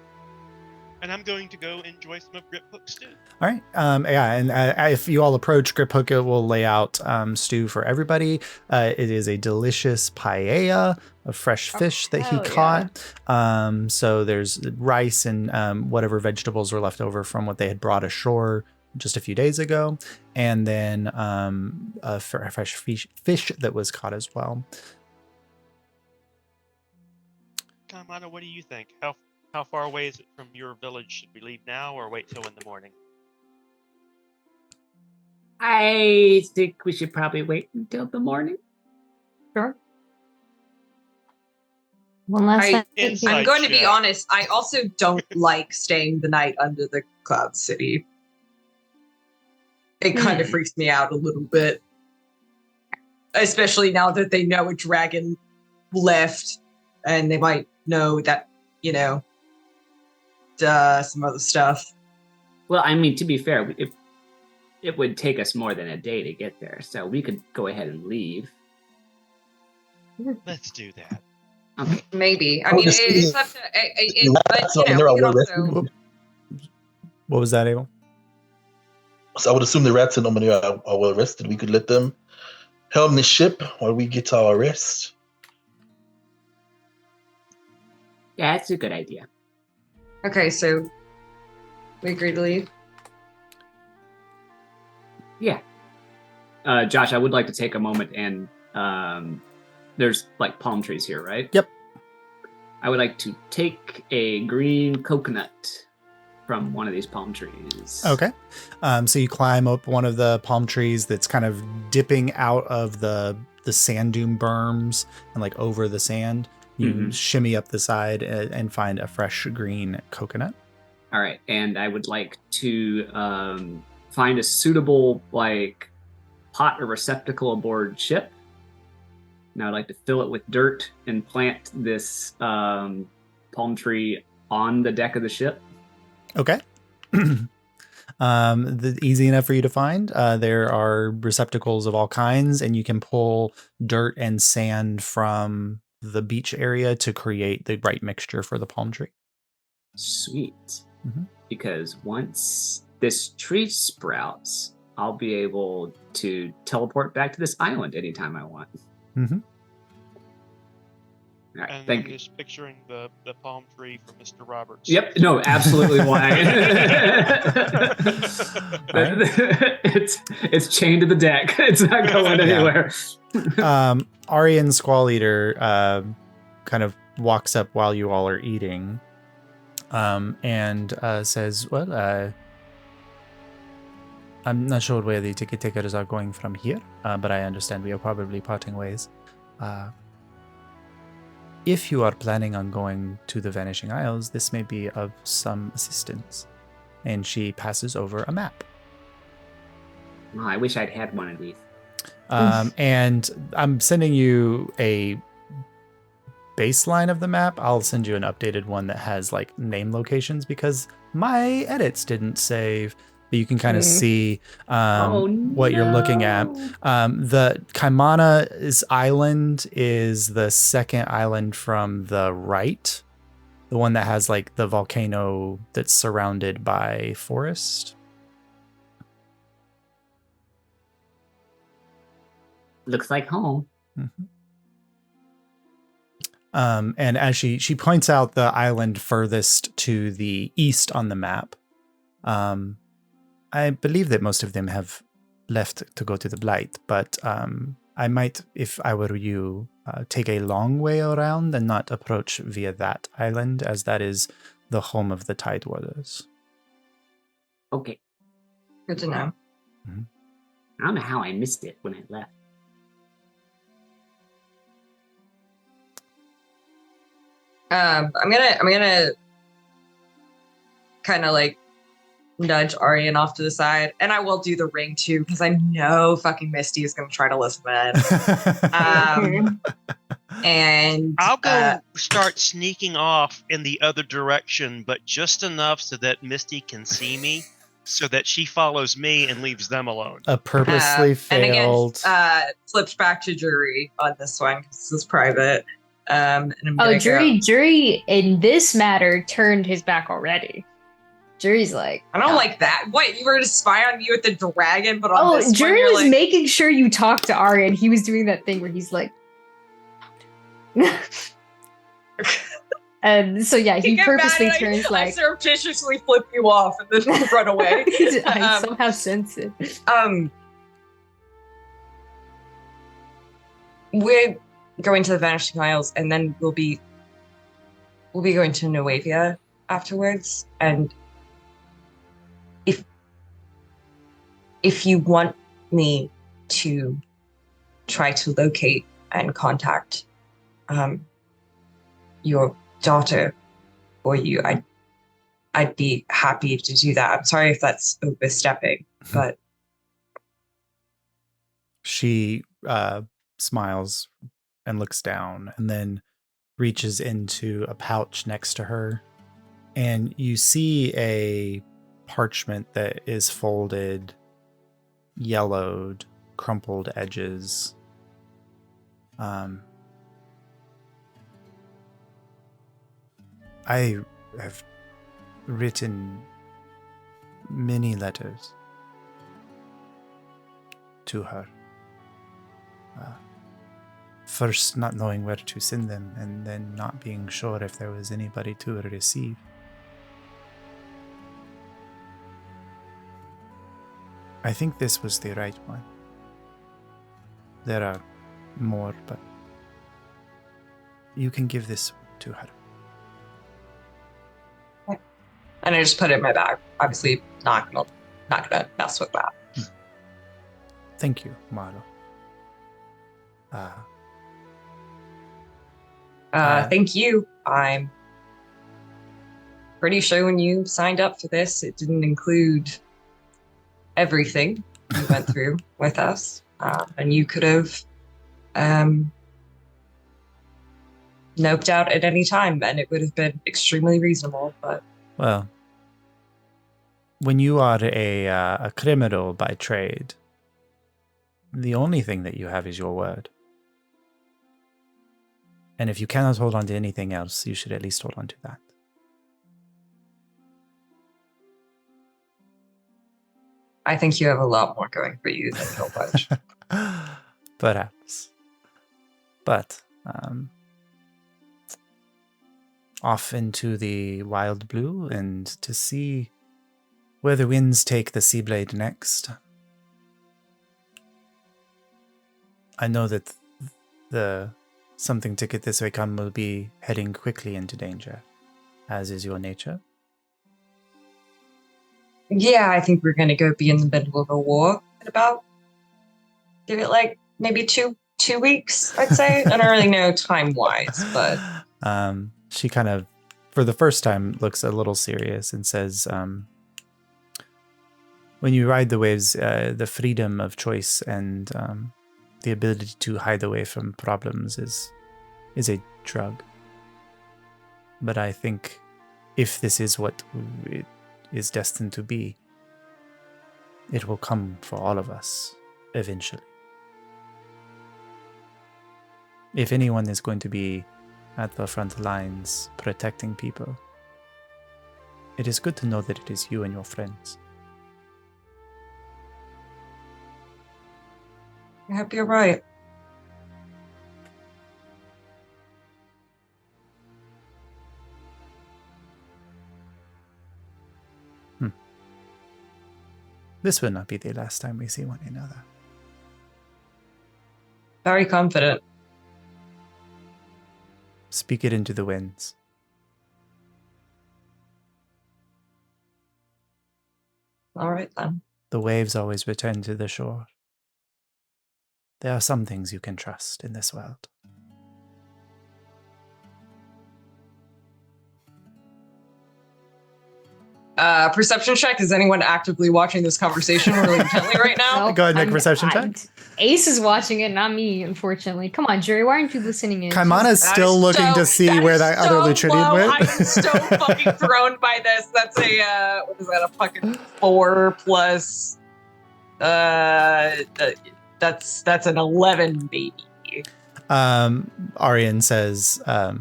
And I'm going to go enjoy some of Grip Hook's stew. All right. Yeah. And if you all approach, Grip Hook will lay out stew for everybody. It is a delicious paella of fresh fish that he caught. So there's rice and whatever vegetables were left over from what they had brought ashore just a few days ago. And then a fresh fish that was caught as well. Kamada, what do you think? How far away is it from your village? Should we leave now or wait till in the morning? I think we should probably wait until the morning. Sure. One last time. I'm going to be honest. I also don't like staying the night under the Cloud City. It kind of freaks me out a little bit. Especially now that they know a dragon left and they might know that, some other stuff. Well, I mean, to be fair, it would take us more than a day to get there, so we could go ahead and leave. Let's do that. Okay. Maybe. I mean, it's up to... but, we can also... What was that, Abel? So I would assume the rats in Omanir are well rested. We could let them helm the ship while we get our rest. Yeah, that's a good idea. Okay, so we agree to leave? Yeah. Josh, I would like to take a moment and there's like palm trees here, right? Yep. I would like to take a green coconut from one of these palm trees. Okay. So you climb up one of the palm trees that's kind of dipping out of the sand dune berms and like over the sand. You shimmy up the side and find a fresh green coconut. All right. And I would like to find a suitable like pot or receptacle aboard ship. And I'd like to fill it with dirt and plant this palm tree on the deck of the ship. Okay. Easy enough for you to find. There are receptacles of all kinds, and you can pull dirt and sand from the beach area to create the right mixture for the palm tree. Sweet. Because once this tree sprouts, I'll be able to teleport back to this island anytime I want. All right, and thank I'm you. just picturing the palm tree from Mr. Roberts. Yep. No, absolutely. Why? It's chained to the deck. It's not going anywhere. Aryan Squall Eater kind of walks up while you all are eating and says, well, I'm not sure where the ticket takers are going from here, but I understand we are probably parting ways. If you are planning on going to the Vanishing Isles, this may be of some assistance. And she passes over a map. Oh, I wish I'd had one of these. And I'm sending you a baseline of the map. I'll send you an updated one that has like name locations because my edits didn't save. But you can kind of see what you're looking at. The Kaimana's island is the second island from the right. The one that has like the volcano that's surrounded by forest. Looks like home. Mm-hmm. And as she points out the island furthest to the east on the map, I believe that most of them have left to go to the Blight, but I might, if I were you, take a long way around and not approach via that island, as that is the home of the Tide Warders. Okay. Good to know. Mm-hmm. I don't know how I missed it when I left. I'm gonna kind of like nudge Arian off to the side, and I will do the ring too because I know fucking Misty is gonna try to listen in. And I'll go start sneaking off in the other direction, but just enough so that Misty can see me, so that she follows me and leaves them alone. A purposely failed. And again, flips back to jury on this one because this is private. And I'm Jury in this matter turned his back already. Jury's like, I don't like that. What, you were to spy on you with the dragon, but on this Jury one, was like... making sure you talked to Arya, and he was doing that thing where he's like, and so yeah, he purposely turns like, I surreptitiously flip you off and then run away. I somehow sense it. We're going to the Vanishing Isles, and then we'll be going to Nuevia afterwards. And if you want me to try to locate and contact your daughter for you, I'd be happy to do that. I'm sorry if that's overstepping, but she smiles and looks down and then reaches into a pouch next to her, and you see a parchment that is folded, yellowed, crumpled edges. I have written many letters to her. First not knowing where to send them, and then not being sure if there was anybody to receive. I think this was the right one. There are more, but you can give this to her. And I just put it in my bag. Obviously, not gonna mess with that. Thank you, Marlo. Thank you. I'm pretty sure when you signed up for this, it didn't include everything you went through with us. And you could have noped out at any time, and it would have been extremely reasonable. But well, when you are a criminal by trade, the only thing that you have is your word. And if you cannot hold on to anything else, you should at least hold on to that. I think you have a lot more going for you than Hill Punch. Perhaps. But off into the wild blue and to see where the winds take the Seablade next. I know that the something ticket this way come will be heading quickly into danger. as is your nature. Yeah, I think we're gonna go be in the middle of a war in about, give it like maybe two weeks, I'd say. I don't really know time-wise, but... She kind of, for the first time, looks a little serious and says, when you ride the waves, the freedom of choice and the ability to hide away from problems is a drug. But I think if this is what it is destined to be, it will come for all of us eventually. If anyone is going to be at the front lines protecting people, it is good to know that it is you and your friends. I hope you're right. This will not be the last time we see one another. Very confident. Speak it into the winds. All right, then. The waves always return to the shore. There are some things you can trust in this world. Perception check. Is anyone actively watching this conversation really intently right now? Nope, Go ahead and make a perception check. Ace is watching it, not me, unfortunately. Come on, Jerry, why aren't you listening in? Kaimana's That still is looking so- to see where that other is Lutridian low. went. I'm so fucking thrown by this. That's a what is that? A fucking 4 plus. That's an 11, baby. Arian says, high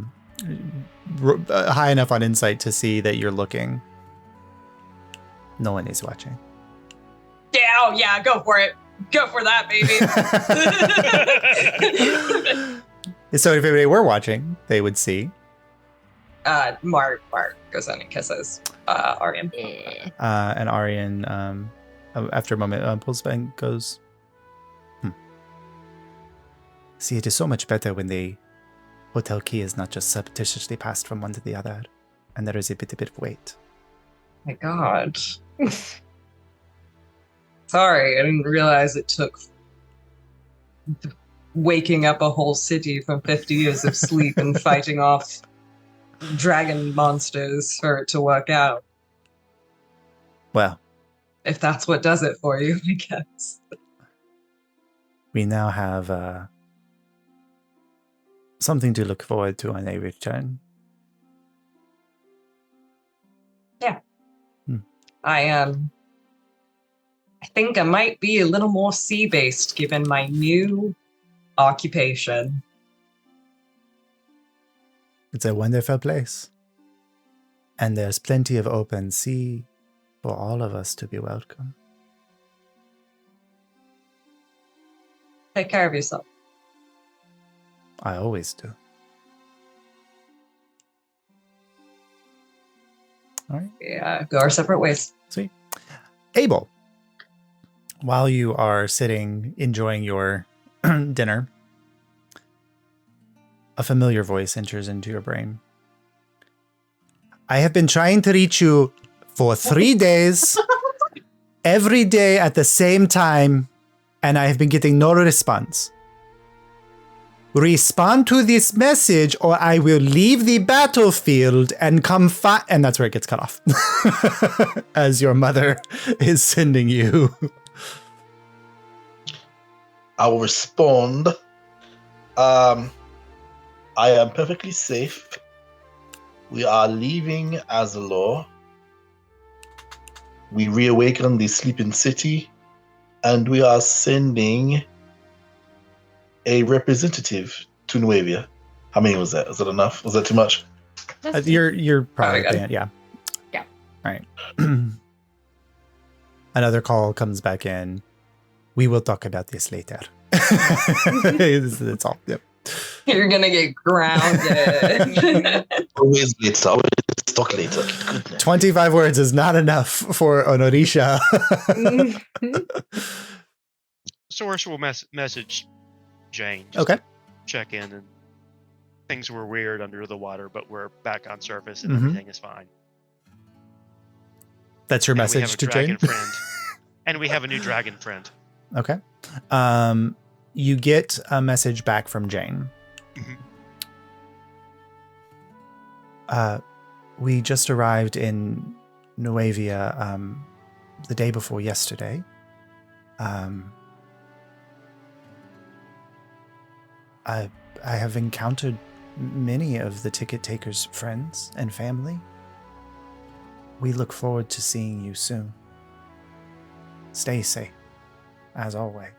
enough on insight to see that you're looking. No one is watching. Yeah, oh yeah, go for it. Go for that, baby. So if anybody were watching, they would see. Mark goes in and kisses Arian. And Arian, after a moment, pulls back and goes, See, it is so much better when the hotel key is not just surreptitiously passed from one to the other, and there is a bit of weight. My God. Sorry, I didn't realize it took waking up a whole city from 50 years of sleep and fighting off dragon monsters for it to work out. Well, If that's what does it for you, I guess. we now have something to look forward to on a return. I think I might be a little more sea-based given my new occupation. It's a wonderful place. And there's plenty of open sea for all of us to be welcome. Take care of yourself. I always do. All right. Yeah, go our separate ways. Sweet. Abel, while you are sitting enjoying your dinner, a familiar voice enters into your brain. I have been trying to reach you for 3 days, every day at the same time, and I have been getting no response. Respond to this message or I will leave the battlefield and come fight. And that's where it gets cut off. As your mother is sending you. I will respond. I am perfectly safe. We are leaving Azulore. We reawaken the sleeping city, and we are sending a representative to Nuevia. How many was that? Is that enough? Was that too much? You're probably Very good. yeah. Yeah. All right. Another call comes back in. We will talk about this later. That's all. Yep. You're gonna get grounded. Always later. Always talk later. Goodness. 25 words is not enough for an Orisha. Source will message Jane. Okay. Check in and things were weird under the water, but we're back on surface and Mhm. everything is fine. That's your And we message have a to dragon Jane? friend. And we have a new dragon friend. Okay. You get a message back from Jane. We just arrived in Nuevia the day before yesterday. I have encountered many of the ticket takers' friends and family. We look forward to seeing you soon. Stay safe, as always.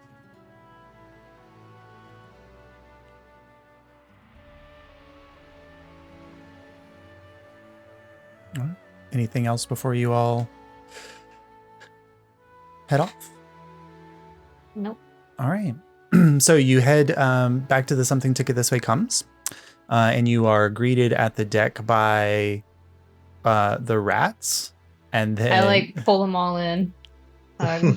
All right. Anything else before you all head off? Nope. All right. So you head back to the Something Ticket This Way Comes, and you are greeted at the deck by the rats, and then I like pull them all in. I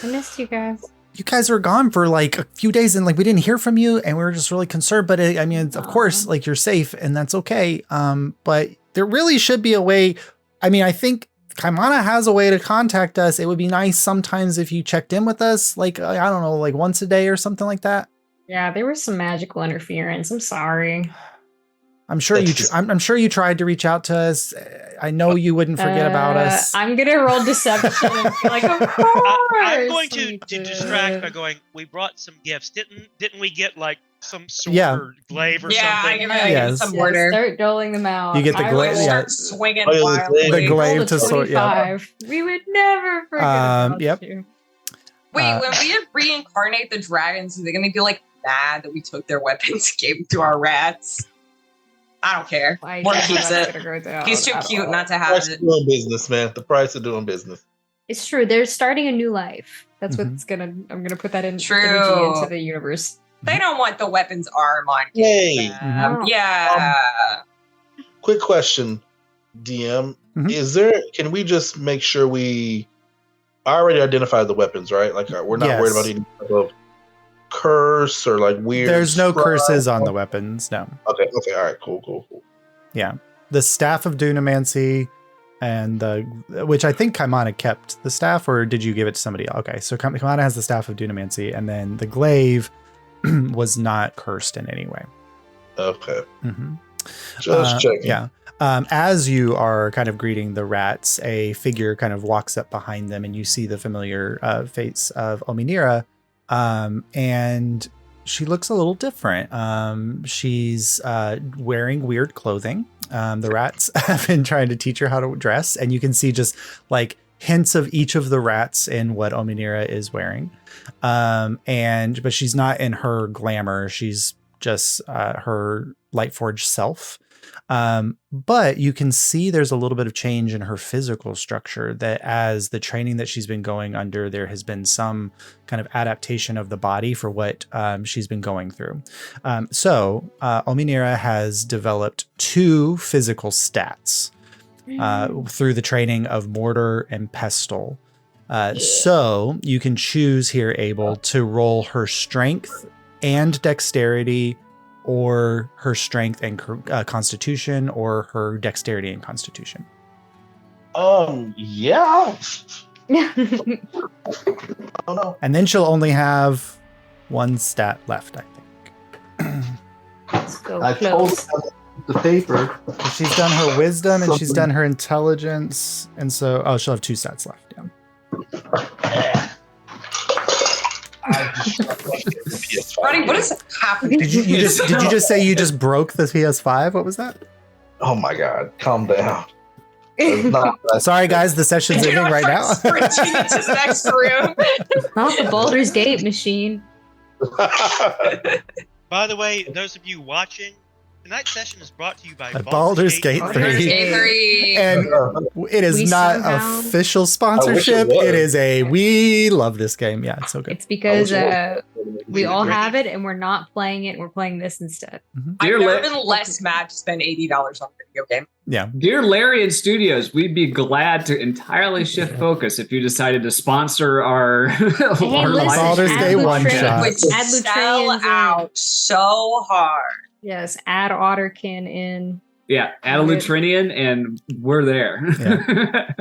missed you guys. you guys were gone for like a few days, and like we didn't hear from you, and we were just really concerned. But I mean, of course, like you're safe, and that's okay. But there really should be a way. I mean, I think Kaimana has a way to contact us. It would be nice sometimes if you checked in with us, like I don't know, like once a day or something like that. Yeah, there was some magical interference. I'm sorry. I'm sure I'm sure you tried to reach out to us. I know you wouldn't forget about us. I'm gonna roll deception and be like, of course. I'm going to we distract by did. going, we brought some gifts. Didn't we get like some sword Yeah. or glaive or Yeah, I something? give Yes. it some Yeah, order. start doling them out. You get the I glaive, rolled- yeah. Start swinging Oh, yeah, the wildly. glaive. The glaive rolled a to sword, yeah. 25. We would never forget about Yep. you. Wait, when we reincarnate the dragons, are they going to be like mad that we took their weapons and gave them to our rats? I don't care. I One doubt keeps that's it. gonna go down He's too at cute all. not to have Price of it. doing business, man. The price of doing business. It's true. They're starting a new life. That's Mhm. what's gonna. I'm gonna put that in True. energy into the universe. They don't want the weapons arm on. Yay. them. Mhm. Yeah. Quick question, DM. Mhm. Is there? Can we just make sure we already identified the weapons, right? Like we're not worried about Yes. any type of curse or like weird. There's no scribe? curses on the weapons. No. Okay. All right. Cool. The staff of Dunamancy and which I think Kaimana kept the staff, or did you give it to somebody else? Okay, so Kaimana has the staff of Dunamancy, and then the glaive was not cursed in any way. Okay. Mm-hmm. Just checking. Yeah. As you are kind of greeting the rats, a figure kind of walks up behind them, and you see the familiar face of Ominira, and she looks a little different. She's wearing weird clothing. The rats have been trying to teach her how to dress, and you can see just like hints of each of the rats in what Ominira is wearing. But she's not in her glamour. She's just her Lightforged self. But you can see there's a little bit of change in her physical structure, that as the training that she's been going under, there has been some kind of adaptation of the body for what she's been going through. So Ominira has developed 2 physical stats through the training of Mortar and Pestle. So you can choose here, Abel, to roll her strength and dexterity, or her strength and constitution, or her dexterity and constitution. Yeah. I don't know. And then she'll only have 1 stat left, I think. So I told close. her the paper. She's done her wisdom and she's Something. done her intelligence, and so she'll have 2 stats left. Yeah. Ronnie, what is happening? Did you just say you just broke the PS5? What was that? Oh my God! Calm down. It's not that- Sorry, guys, the session's ending right now. Sprinting into the next room. Not the Baldur's Gate machine. By the way, those of you watching, tonight's session is brought to you by Baldur's Gate 3. Day 3. And it is We not somehow- official sponsorship. was. It is we love this game. Yeah, it's so good. It's because I we all have it and we're not playing it. And we're playing this instead. I've Dear, never La- been less mad to spend $80 on a video game. Yeah. Dear Larian Studios, we'd be glad to entirely shift focus if you decided to sponsor our, Hey, our listen, live Baldur's add Gate stream. one Lutrans- shot. Which Add sell Lutrans in. out so hard. Yes, add Otterkin in. Yeah, add a Lutrinian, and we're there. Yeah.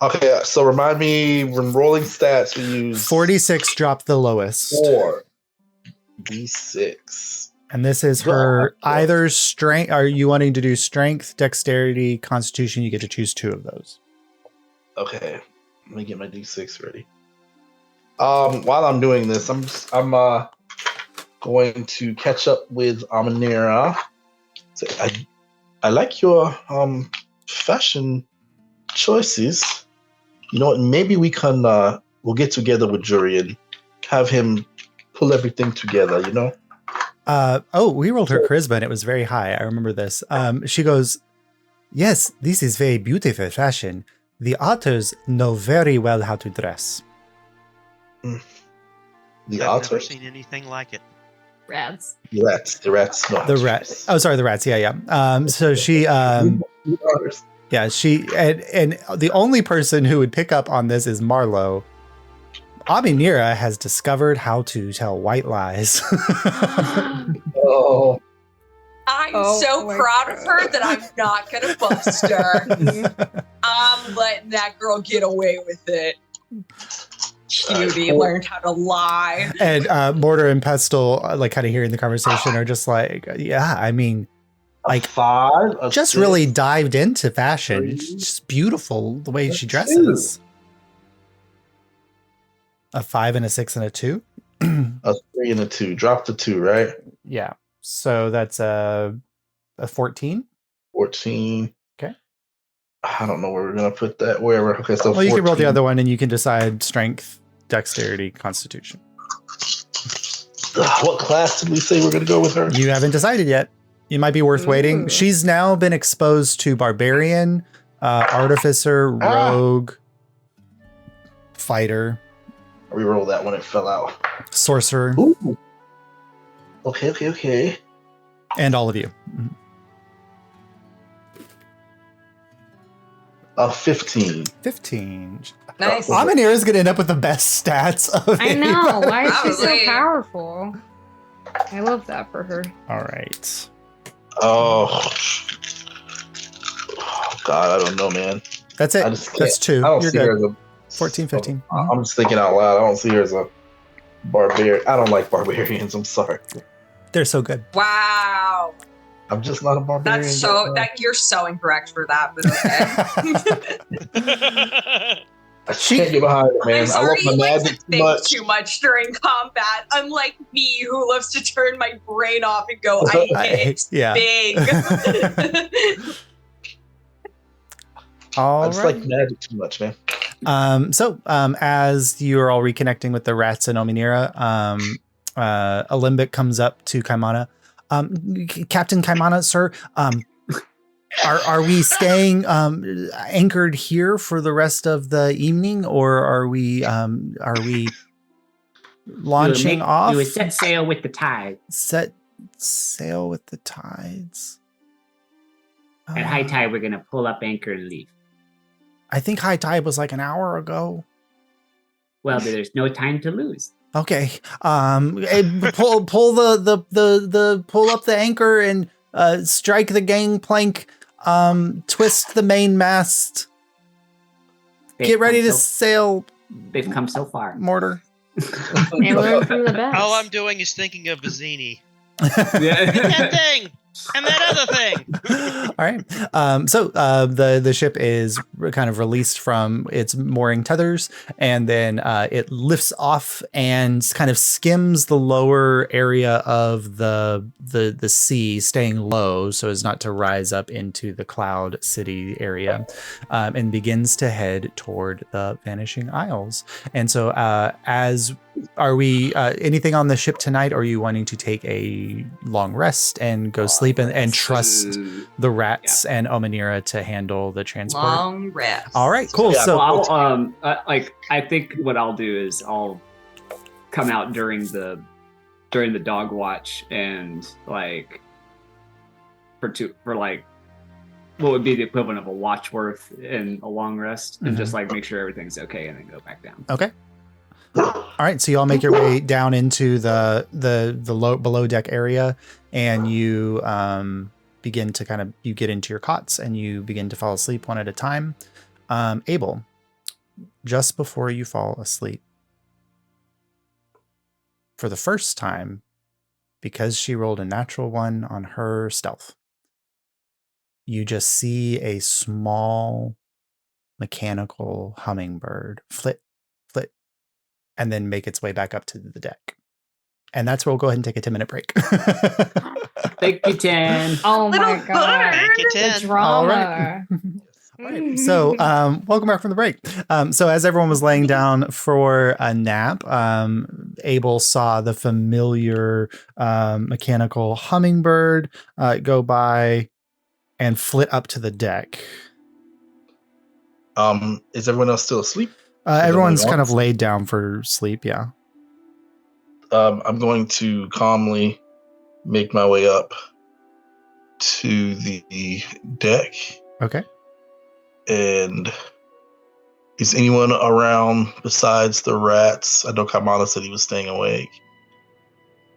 Okay, so remind me when rolling stats we use 46 dropped the lowest. 4d6. And this is her either strength. Are you wanting to do strength, dexterity, constitution? You get to choose 2 of those. Okay, let me get my d6 ready. While I'm doing this, I'm going to catch up with Amanera. So I like your fashion choices. You know what? Maybe we can we'll get together with Jury and have him pull everything together. You know. We rolled her charisma and it was very high. I remember this. She goes, "Yes, this is very beautiful fashion. The otters know very well how to dress." The I've never otters. seen anything like it. Rats. The rats. The rats. No, The rats. Oh, sorry, the rats. Yeah. So she, The otters. yeah, she, and the only person who would pick up on this is Marlowe. Aminira has discovered how to tell white lies. Oh. I'm Oh so my proud of her God. that I'm not gonna bust her. I'm letting that girl get away with it. Cutie learned how to lie. And Mortar and Pestle, like kind of hearing the conversation, are just like, yeah, I mean, like, 5. just really dived into fashion. It's just beautiful the way she dresses. A 5 and a 6 and a 2. A 3 and a 2. Drop the 2, right? Yeah. So that's a 14. 14. Okay. I don't know where we're gonna put that. Wherever. Okay, so Well, you can roll the 14. other one and you can decide strength, dexterity, constitution. What class did we say we're gonna go with her? You haven't decided yet. It might be worth waiting. Ooh. She's now been exposed to barbarian, artificer, rogue, fighter, We rolled that one. It fell out. sorcerer, Ooh. Okay. and all of you. Mhm. 15. 15. Nice. Aminir is going to end up with the best stats of I know. Why is she so Probably. powerful? I love that for her. All right. Oh. God, I don't know, man. That's it. I just That's 2. I don't You're see her good. as a 14, 15. I'm just thinking out loud. I don't see her as a barbarian. I don't like barbarians. I'm sorry. They're so good. Wow. I'm just not a barbarian. That's so that you're so incorrect for that, but okay. I can't get behind it, man. I'm sorry I you love my like to magic too think much. too much during combat. Unlike me, who loves to turn my brain off and go, I hit yeah. big. All I just right. like magic too much, man. As you're all reconnecting with the rats and Ominira, Alimbic comes up to Kaimana. Captain Kaimana, sir, are we staying anchored here for the rest of the evening, or are we launching off? We would set sail with the tide. Set sail with the tides. At high tide, we're gonna pull up anchor and leave. I think high tide was like an hour ago. Well, there's no time to lose. Okay. Pull pull up the anchor and strike the gangplank. Twist the main mast. Get ready to sail. They've come so far. Mortar. They learn from the best. All I'm doing is thinking of Vizzini. Yeah. That thing! And that other thing! All right. So the ship is kind of released from its mooring tethers, and then it lifts off and kind of skims the lower area of the sea, staying low so as not to rise up into the Cloud City area, and begins to head toward the Vanishing Isles. And so, are we anything on the ship tonight? Or are you wanting to take a long rest and go sleep and trust the rats and Omanira to handle the transport? Long rest. All right, cool. Yeah, So Well, I think what I'll do is I'll come out during the dog watch and like for like what would be the equivalent of a watch worth and a long rest, and just like make sure everything's okay and then go back down. okay. All right, so you all make your way down into the low below deck area, and you begin to you get into your cots and you begin to fall asleep one at a time. Abel, just before you fall asleep, for the first time, because she rolled a natural 1 on her stealth, you just see a small mechanical hummingbird flit, and then make its way back up to the deck. And that's where we'll go ahead and take a 10-minute break. Thank you, 10. Oh my Little god. Thank you, The 10. drama. All right. All right. So, welcome back from the break. So as everyone was laying down for a nap, Abel saw the familiar mechanical hummingbird go by and flit up to the deck. Is everyone else still asleep? Everyone's kind of laid down for sleep. Yeah. I'm going to calmly make my way up to the deck. Okay. And is anyone around besides the rats? I know Kamala said he was staying awake.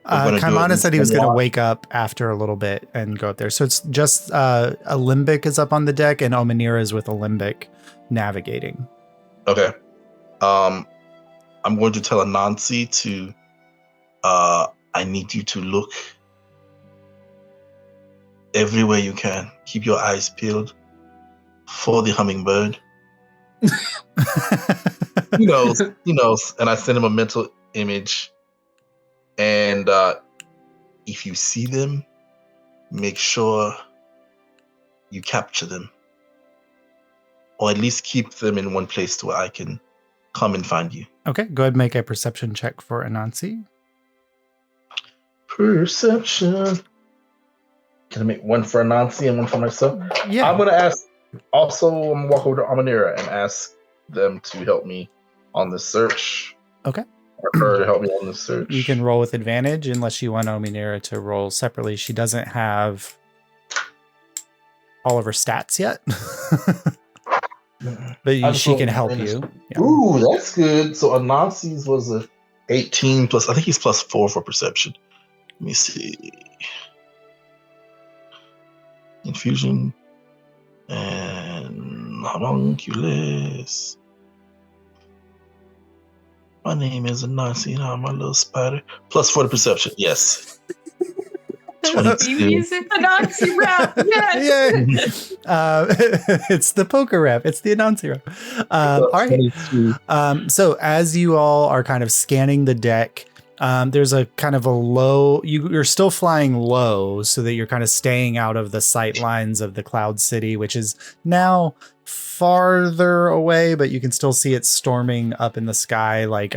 Kaimana said he was going to wake up after a little bit and go up there. So it's just Alimbic is up on the deck and Omanira is with Alimbic navigating. Okay. I'm going to tell Anansi to I need you to look everywhere you can. Keep your eyes peeled for the hummingbird. He knows. And I send him a mental image. And if you see them, make sure you capture them. Or at least keep them in one place to where I can come and find you. Okay, go ahead and make a perception check for Anansi. Perception. Can I make one for Anansi and one for myself? Yeah. I'm going to ask, also, I'm going to walk over to Amanira and ask them to help me on the search. Okay. Or her to help me on the search. You can roll with advantage unless you want Omanira to roll separately. She doesn't have all of her stats yet. But she can help you. Yeah. Ooh, that's good. So Anansi's was a 18 plus, I think he's plus 4 for perception. Let me see. Infusion and homunculus. My name is Anansi, my little spider. Plus 4 to perception, yes. 22. Music. The Nazi rap, yes. Yeah. It's the poker rap. It's the Anansi rap. All right. So as you all are kind of scanning the deck, there's a kind of a low, you're still flying low so that you're kind of staying out of the sight lines of the Cloud City, which is now farther away, but you can still see it storming up in the sky, like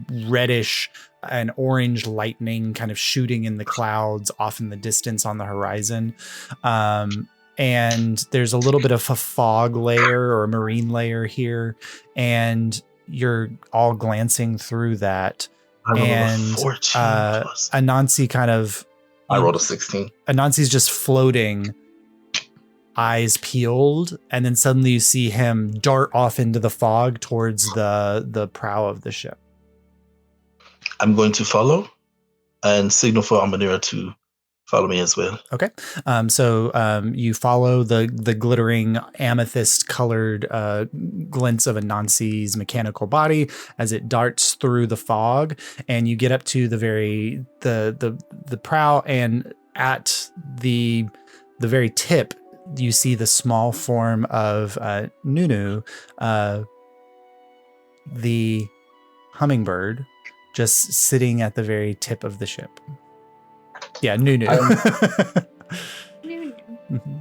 reddish and orange lightning kind of shooting in the clouds off in the distance on the horizon. And there's a little bit of a fog layer or a marine layer here. And you're all glancing through that. And Anansi kind of... I rolled a 16. Anansi's just floating, eyes peeled, and then suddenly you see him dart off into the fog towards the prow of the ship. I'm going to follow and signal for Amanira to follow me as well. Okay. So you follow the glittering amethyst colored glints of Anansi's mechanical body as it darts through the fog, and you get up to the prow, and at the very tip you see the small form of Nunu, the hummingbird, just sitting at the very tip of the ship. Yeah, Nunu.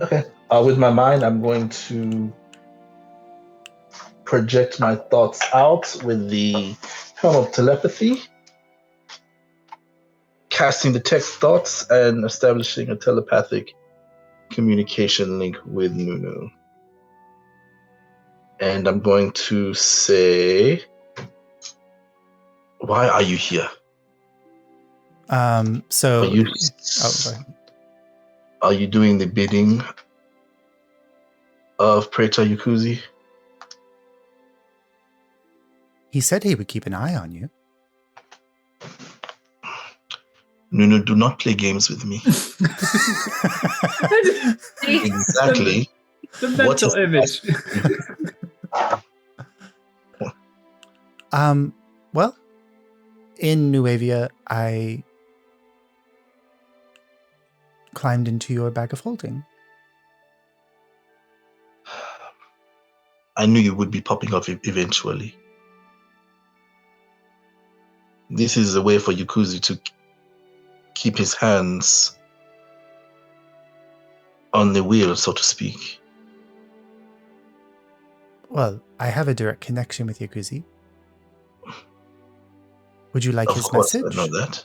Okay. With my mind, I'm going to project my thoughts out with the helm of telepathy, casting detect thoughts and establishing a telepathic communication link with Nunu. And I'm going to say, why are you here? So are you doing the bidding of Praetor Yukuzi? He said he would keep an eye on you. Nunu, do not play games with me. Exactly. The What mental is- image. Well, in Nuevia, I climbed into your bag of holding. I knew you would be popping up eventually. This is a way for Yakuza to keep his hands on the wheel, so to speak. Well, I have a direct connection with Yakuzi. Would you like Of his course, message? I know that.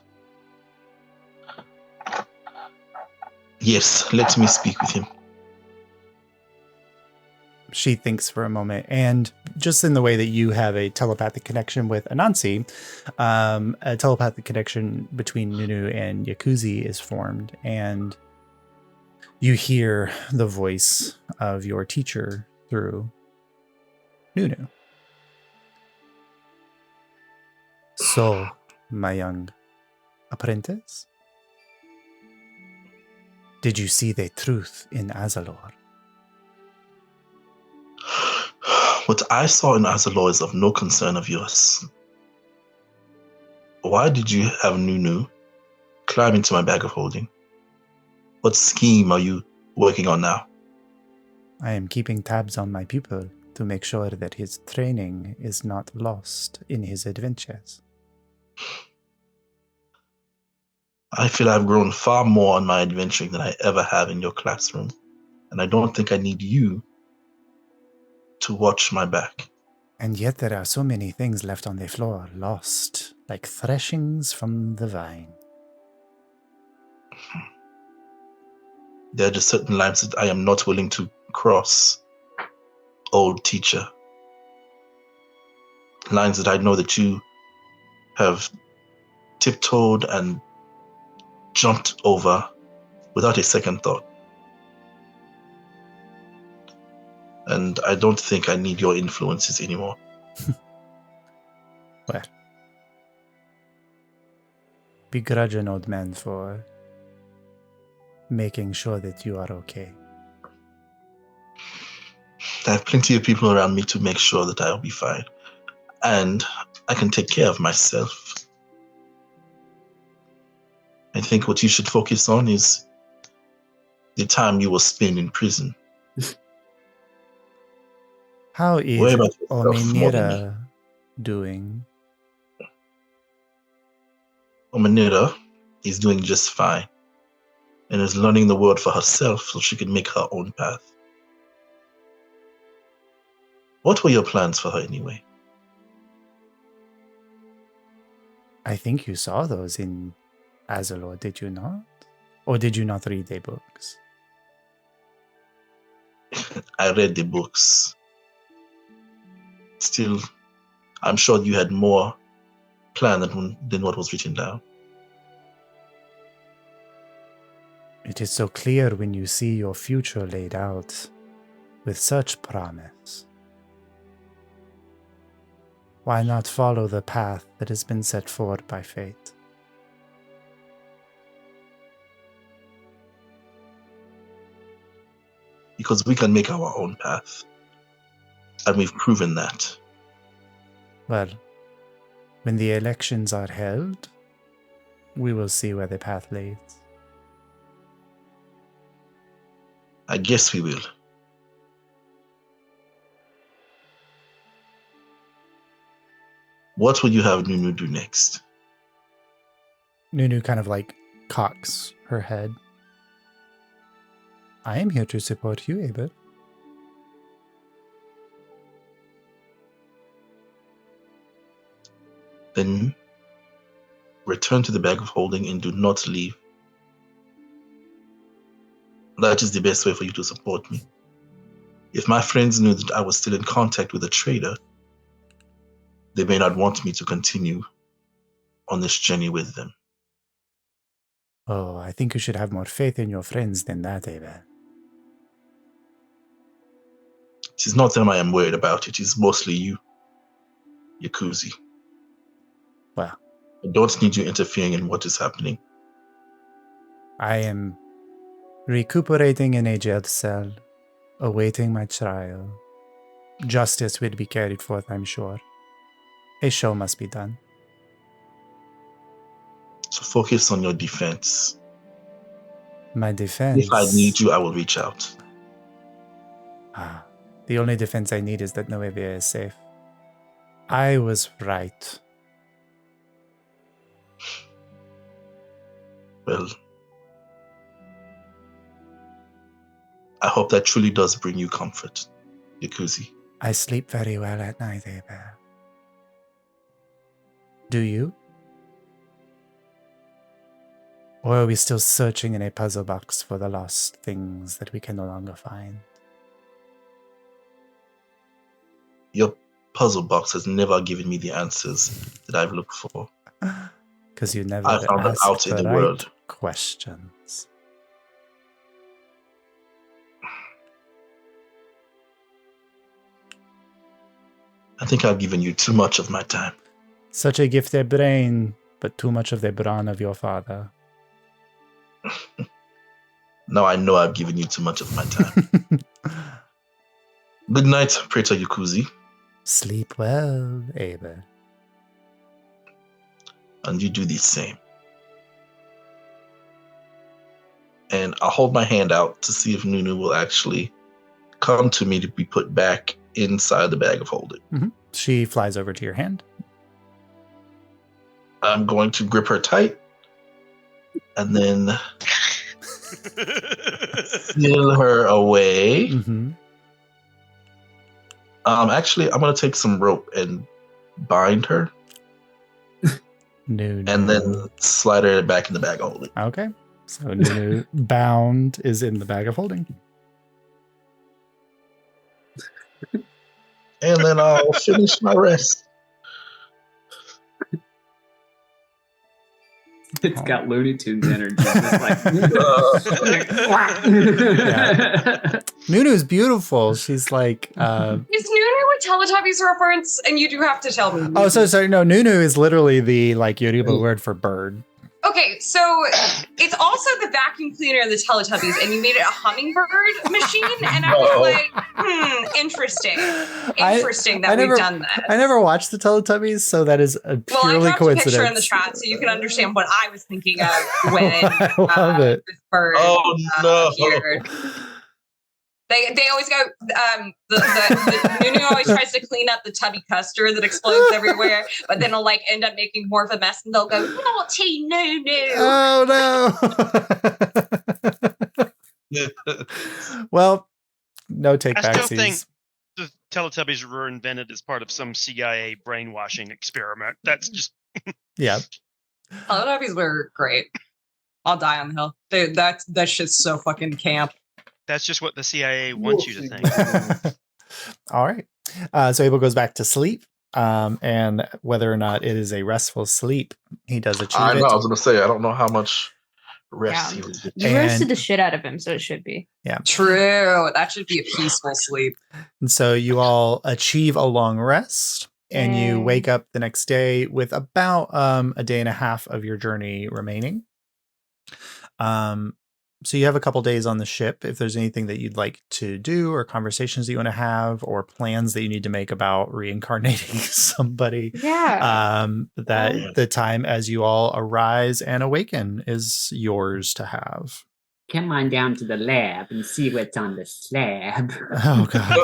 Yes, let me speak with him. She thinks for a moment, and just in the way that you have a telepathic connection with Anansi, a telepathic connection between Nunu and Yakuzi is formed, and you hear the voice of your teacher through Nunu. So, my young apprentice, did you see the truth in Azulore? What I saw in Azulore is of no concern of yours. Why did you have Nunu climb into my bag of holding? What scheme are you working on now? I am keeping tabs on my pupil to make sure that his training is not lost in his adventures. I feel I've grown far more on my adventuring than I ever have in your classroom, and I don't think I need you to watch my back. And yet there are so many things left on the floor, lost, like threshings from the vine. There are just certain lines that I am not willing to cross, old teacher. Lines that I know that you have tiptoed and jumped over without a second thought. And I don't think I need your influences anymore. Well, begrudge an old man for making sure that you are okay. I have plenty of people around me to make sure that I'll be fine. And I can take care of myself. I think what you should focus on is the time you will spend in prison. How Worry is about yourself more than me. Omenira doing? Omanira is doing just fine and is learning the world for herself so she can make her own path. What were your plans for her anyway? I think you saw those in Azulore, did you not? Or did you not read the books? I read the books. Still, I'm sure you had more planned than what was written down. It is so clear when you see your future laid out with such promise. Why not follow the path that has been set forward by fate? Because we can make our own path. And we've proven that. Well, when the elections are held, we will see where the path leads. I guess we will. What will you have Nunu do next? Nunu kind of like cocks her head. I am here to support you, Abel. Then return to the bag of holding and do not leave. That is the best way for you to support me. If my friends knew that I was still in contact with a trader, they may not want me to continue on this journey with them. Oh, I think you should have more faith in your friends than that, Abel. It is not them I am worried about. It is mostly you, Yakuzi. Well, I don't need you interfering in what is happening. I am recuperating in a jail cell, awaiting my trial. Justice will be carried forth, I'm sure. A show must be done. So focus on your defense. My defense. If I need you, I will reach out. The only defense I need is that Noevia is safe. I was right. Well, I hope that truly does bring you comfort, Yakuzi. I sleep very well at night, Abel. Do you? Or are we still searching in a puzzle box for the lost things that we can no longer find? Your puzzle box has never given me the answers that I've looked for. Because you never I found them asked out in the the right world. questions. I think I've given you too much of my time. Such a gifted brain, but too much of the brawn of your father. Now I know I've given you too much of my time. Good night, Praetor Yakuzi. Sleep well, Abel. And you do the same. And I'll hold my hand out to see if Nunu will actually come to me to be put back inside the bag of holding. Mm-hmm. She flies over to your hand. I'm going to grip her tight and then seal her away. Mm-hmm. Actually, I'm going to take some rope and bind her. No. And then slide her back in the bag of holding. Okay. So Nunu bound is in the bag of holding. And then I'll finish my rest. It's got Looney Tunes energy. Just like, Nunu's beautiful. She's like Is Nunu a Teletubbies reference? And you do have to tell me. Oh, so sorry. No, Nunu is literally the like Yoruba word for bird. Okay, so it's also the vacuum cleaner in the Teletubbies, and you made it a hummingbird machine, and I was like, interesting. Interesting that we've done that. I never watched the Teletubbies, so that is a purely I dropped coincidence. a picture in the chat so you can understand what I was thinking of when I love it. this bird appeared. They always go, the Nunu always tries to clean up the tubby custard that explodes everywhere, but then it'll like end up making more of a mess and they'll go, naughty Nunu. Oh no. Well, no take I backsies. still think the Teletubbies were invented as part of some CIA brainwashing experiment. That's just Yeah. Teletubbies were great. I'll die on the hill. Dude, that shit's so fucking camp. that's just what the CIA wants you to think. All right. So Abel goes back to sleep. And whether or not it is a restful sleep, he does achieve I know. it. I was going to say, I don't know how much rest he was getting. You roasted the shit out of him, so it should be. Yeah. True. That should be a peaceful sleep. And so you all achieve a long rest, and you Yay. wake up the next day with about a day and a half of your journey remaining. So you have a couple days on the ship. If there's anything that you'd like to do, or conversations that you want to have, or plans that you need to make about reincarnating somebody, Yeah. the time as you all arise and awaken is yours to have. come on down to the lab and see what's on the slab. Oh God.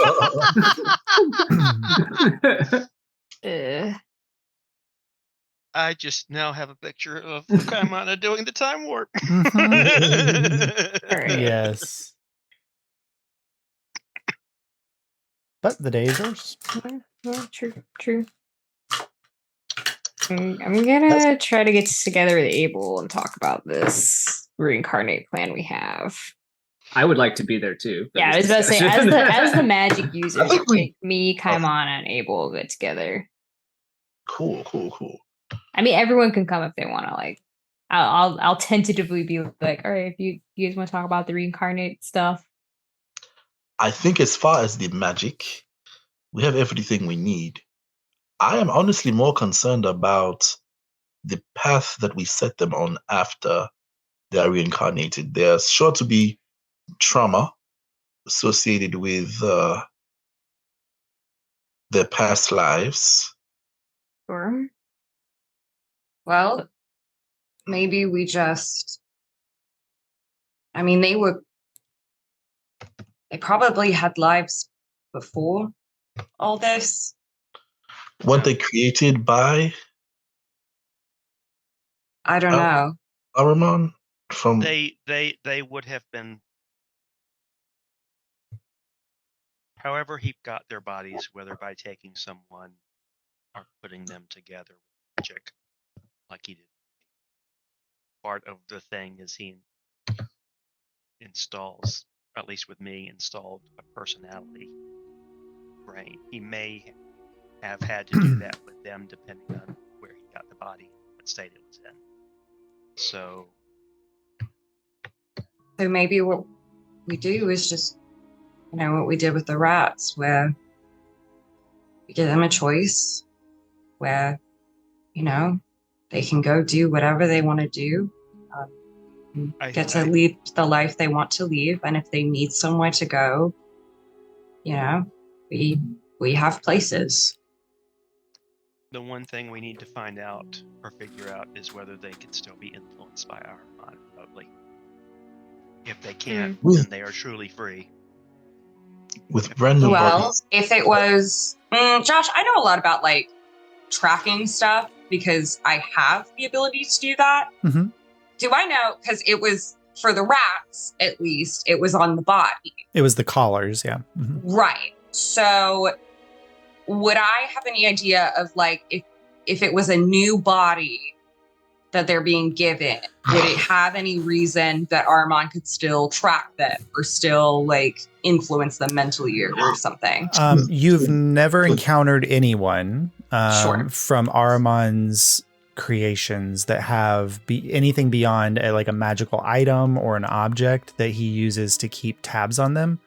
I just now have a picture of Kaimana doing the time warp. Alright. Yes. But the day is yours. Yeah, true. I'm gonna try to get together with Abel and talk about this reincarnate plan we have. I would like to be there too. for Yeah, I was this about to say, discussion. as the magic user, I think we- like me, Kaimana, and Abel get together. Cool. I mean, everyone can come if they want to. Like, I'll tentatively be like, all right, if you guys want to talk about the reincarnate stuff. I think as far as the magic, we have everything we need. I am honestly more concerned about the path that we set them on after they are reincarnated. There's sure to be trauma associated with their past lives. Sure. Well, maybe we just. I mean, they probably had lives before all this. Weren't they created by I don't know. Ahriman? From They would have been. However, he got their bodies, whether by taking someone or putting them together with magic, like he did. Part of the thing is he installs, at least with me, installed a personality brain. He may have had to do that with them, depending on where he got the body, what state it was in. So maybe what we do is just, what we did with the rats, where we give them a choice, where, they can go do whatever they want to do, get to lead the life they want to lead, and if they need somewhere to go, we have places. the one thing we need to find out or figure out is whether they can still be influenced by Ahriman remotely. If they can't, then they are truly free. With brand new bodies. If it was Josh, I know a lot about tracking stuff because I have the ability to do that. Mm-hmm. Do I know? Because it was for the rats, at least, it was on the body. It was the collars, yeah. Mm-hmm. Right. So would I have any idea of if it was a new body that they're being given, would it have any reason that Ahriman could still track them or still influence them mentally or something? You've never encountered anyone from Ahriman's creations that have anything beyond a magical item or an object that he uses to keep tabs on them.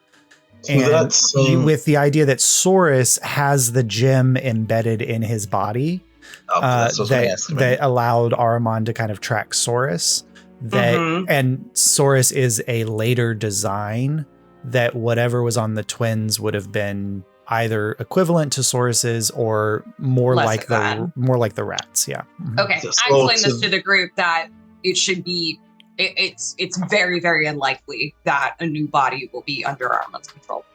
And with the idea that Saurus has the gem embedded in his body, that allowed Ahriman to kind of track Saurus. And Saurus is a later design that whatever was on the twins would have been either equivalent to Saurus's or more like the rats. Yeah. Mm-hmm. Okay, I explained this to the group that it should be. It's very, very unlikely that a new body will be under Ahriman's control.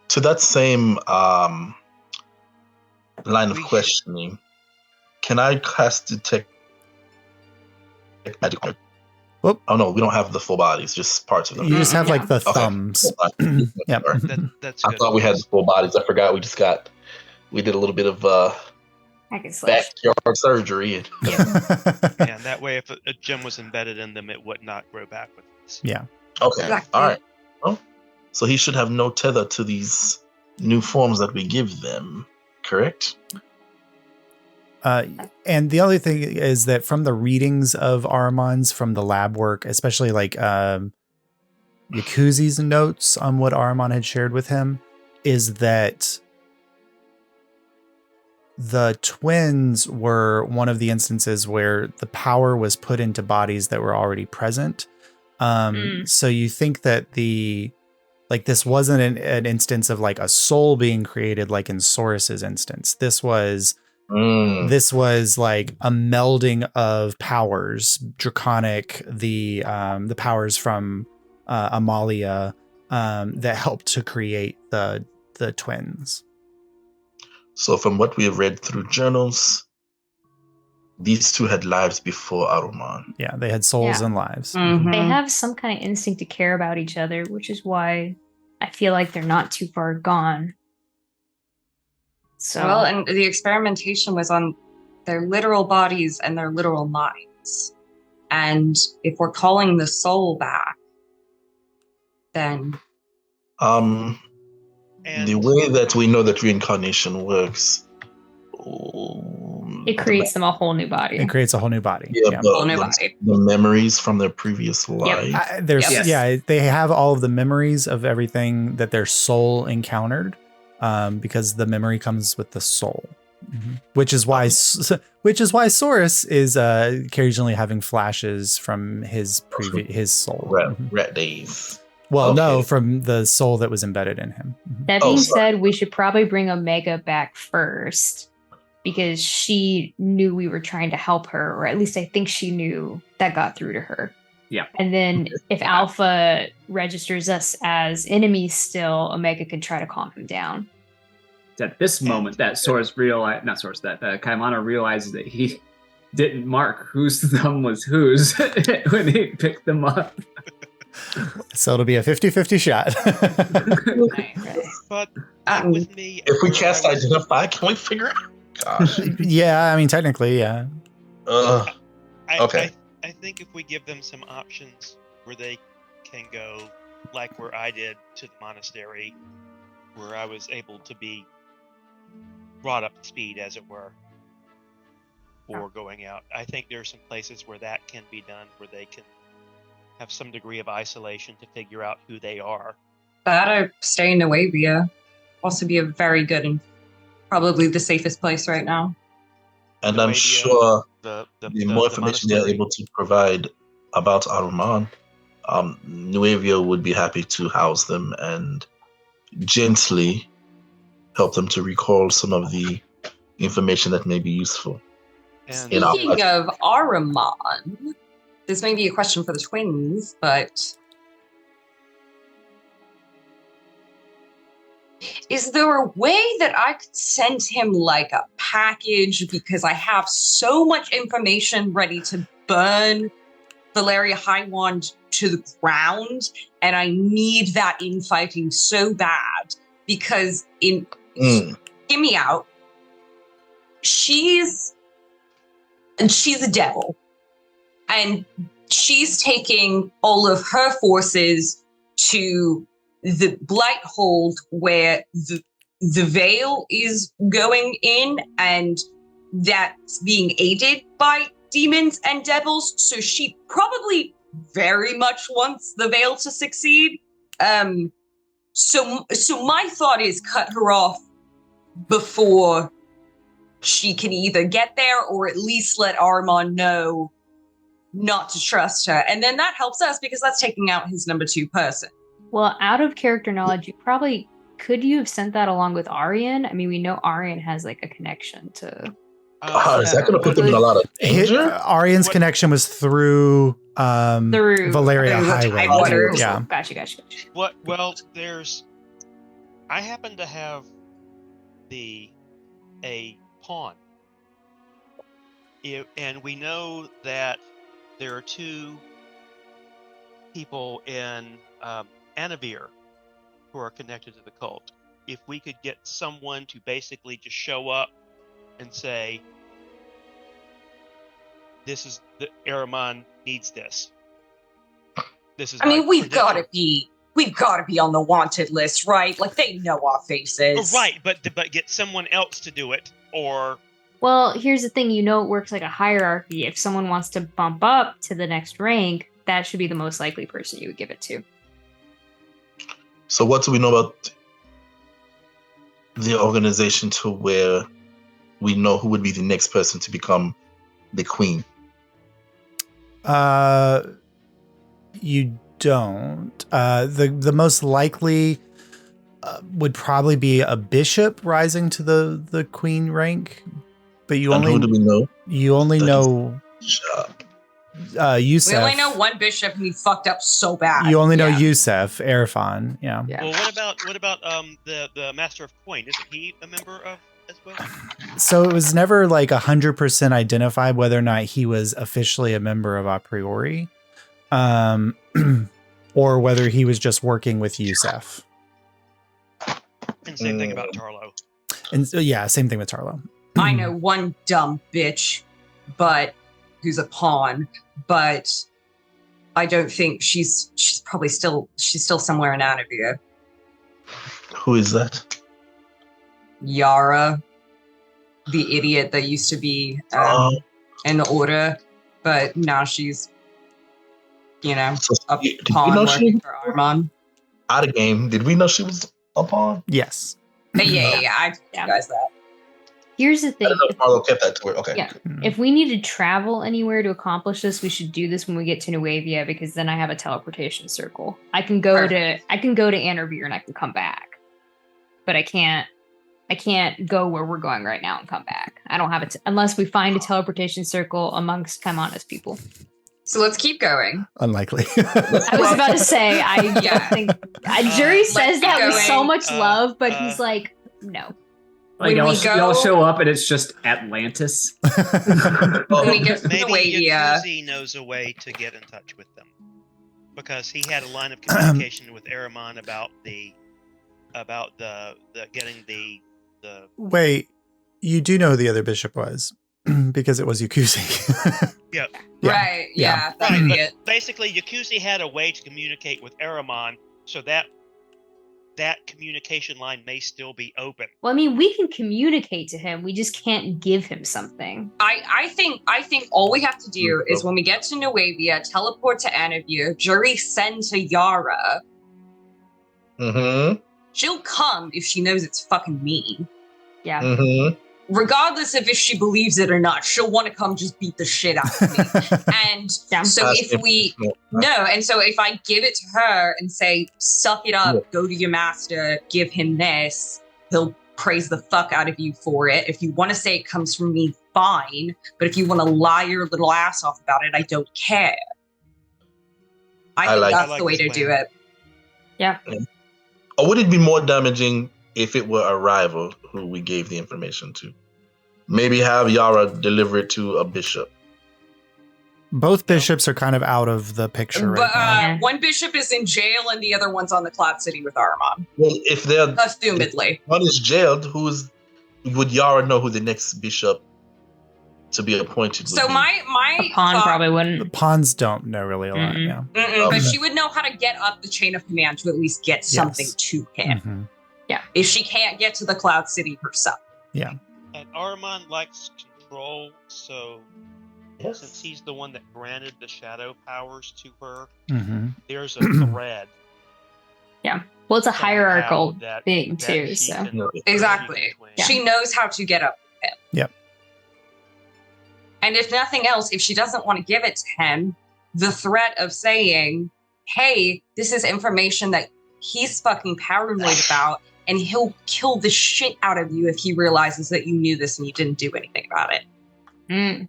To that same line of questioning, can I cast detect magic? Whoop. Oh no, we don't have the full bodies, just parts of them. You just have the thumbs. Yeah, that's good. I thought we had the full bodies. I forgot we did a little bit of backyard surgery. And that way, if a gem was embedded in them, it would not grow backwards. Yeah. Okay. Exactly. All right. Well, so he should have no tether to these new forms that we give them, correct? And the other thing is that from the readings of Ahriman's, from the lab work, especially Yakuzi's notes on what Ahriman had shared with him, is that the twins were one of the instances where the power was put into bodies that were already present. So you think that this wasn't an instance of a soul being created like in Saurus's instance. This was a melding of powers, draconic, the powers from Amalia that helped to create the twins. So from what we have read through journals, these two had lives before Ahriman. Yeah, they had souls and lives. Mm-hmm. They have some kind of instinct to care about each other, which is why I feel like they're not too far gone. So, well, and the experimentation was on their literal bodies and their literal minds. And if we're calling the soul back, then the way that we know that reincarnation works, it creates them a whole new body. It creates a whole new body. Yeah, the memories from their previous life. They have all of the memories of everything that their soul encountered, because the memory comes with the soul. Which is why Saurus is occasionally having flashes from his his soul. Rat days. Well, no, Okay. from the soul that was embedded in him. That Oh, being sorry. said, we should probably bring Omega back first because she knew we were trying to help her, or at least I think she knew that got through to her. Yeah. And then if Alpha registers us as enemies still, Omega could try to calm him down. It's at this moment that Kaimana realizes that he didn't mark whose thumb was whose when he picked them up. So it'll be a 50-50 shot. But Um, with me, If we where cast I was- identify, can we figure out? Gosh. Yeah, I mean, technically, yeah. Okay. I think if we give them some options where they can go, like where I did to the monastery, where I was able to be brought up to speed, as it were, for going out. I think there are some places where that can be done, where they can have some degree of isolation to figure out who they are. That stay in Nuevia. Also be a very good and probably the safest place right now. And I'm Nuevia, sure the more information they're monastery. able to provide about Aruman, Nuevia would be happy to house them and gently help them to recall some of the information that may be useful. And In our Speaking of Aruman, this may be a question for the twins, but is there a way that I could send him like a package, because I have so much information ready to burn Valeria Highwand to the ground, and I need that infighting so bad because hear me out. She's a devil, and she's taking all of her forces to the Blighthold where the veil is going in, and that's being aided by demons and devils. So she probably very much wants the veil to succeed. So my thought is cut her off before she can either get there or at least let Armand know not to trust her. And then that helps us because that's taking out his number 2 person. Well, out of character knowledge, could you have sent that along with Aryan? I mean, we know Aryan has like a connection to. Is that going to put them in a lot of danger? Aryan's connection was through Valeria Highway. Yeah. Gotcha. Well, I happen to have a pawn. And we know that there are 2 people in Anavir who are connected to the cult. If we could get someone to basically just show up and say, this is the Araman needs this. This is. I mean, we've got to be on the wanted list, right? Like they know our faces, right? But get someone else to do it, or. Well, here's the thing. It works like a hierarchy. If someone wants to bump up to the next rank, that should be the most likely person you would give it to. So what do we know about the organization to where we know who would be the next person to become the queen? You don't. The most likely would probably be a bishop rising to the queen rank, but And who do we know? You only know Yusef. We only know one bishop, and he fucked up so bad. You only know Yusef, Erfan. Yeah. Well, what about the Master of Coin? Isn't he a member of as well? So it was never like 100% identified whether or not he was officially a member of a priori, or whether he was just working with Yusef. And same thing about Tarlo. And so, yeah, same thing with Tarlo. I know one dumb bitch, but who's a pawn, but I don't think she's probably still somewhere in Anavia. Who is that? Yara, the idiot that used to be in the order, but now she's, a pawn working for Armand. Out of game. Did we know she was a pawn? Yes. Yeah, I told you guys that. Here's the I thing. don't know if Marlo kept that to her. Okay. Yeah. Hmm. If we need to travel anywhere to accomplish this, we should do this when we get to Nuevia because then I have a teleportation circle. I can go to Anarvir and I can come back. But I can't go where we're going right now and come back. I don't have it unless we find a teleportation circle amongst Kaimana's people. So let's keep going. Unlikely. I was about to say I Yeah. think Jury let's says keep that with so going. much love, but he's like, no. Like When y'all, we go- y'all show up and it's just Atlantis. When we get to Maybe Nuevia, Yakuzi knows a way to get in touch with them, because he had a line of communication with Araman about the getting the Wait, you do know who the other bishop was because it was Yakuzi. yeah. Yeah. right? Yeah, Right, that'd be but it. basically Yakuzi had a way to communicate with Araman, so that communication line may still be open. Well, I mean, we can communicate to him. We just can't give him something. I think all we have to do is when we get to Nuevia, teleport to Anavir, Jury send to Yara. Mm-hmm. She'll come if she knows it's fucking me. Yeah. Mm-hmm. Regardless of if she believes it or not, she'll want to come just beat the shit out of me. And Yeah. so if I give it to her and say, suck it up, go to your master, give him this, he'll praise the fuck out of you for it. If you want to say it comes from me, fine. But if you want to lie your little ass off about it, I don't care. I think that's the way to do it. Yeah. Or would it be more damaging if it were a rival who we gave the information to? Maybe have Yara deliver it to a bishop. Both bishops are kind of out of the picture right But now. one bishop is in jail and the other one's on the Cloud City with Armon. Well, if they're Assumedly. one is jailed, would Yara know who the next bishop to be appointed would So be? my A pawn thought- probably The wouldn't. pawns don't know really a lot. Mm-mm. Yeah. But she would know how to get up the chain of command to at least get something to him. Mhm. If she can't get to the Cloud City herself. And Araman likes control, so since he's the one that granted the shadow powers to her, Mhm. there's a thread. Well, it's a somehow hierarchical that thing too. she So can No. Exactly. between. Yeah. She knows how to get up with him. Yep. And if nothing else, if she doesn't want to give it to him, the threat of saying, hey, this is information that he's fucking paranoid about, and he'll kill the shit out of you if he realizes that you knew this and you didn't do anything about it. Mm.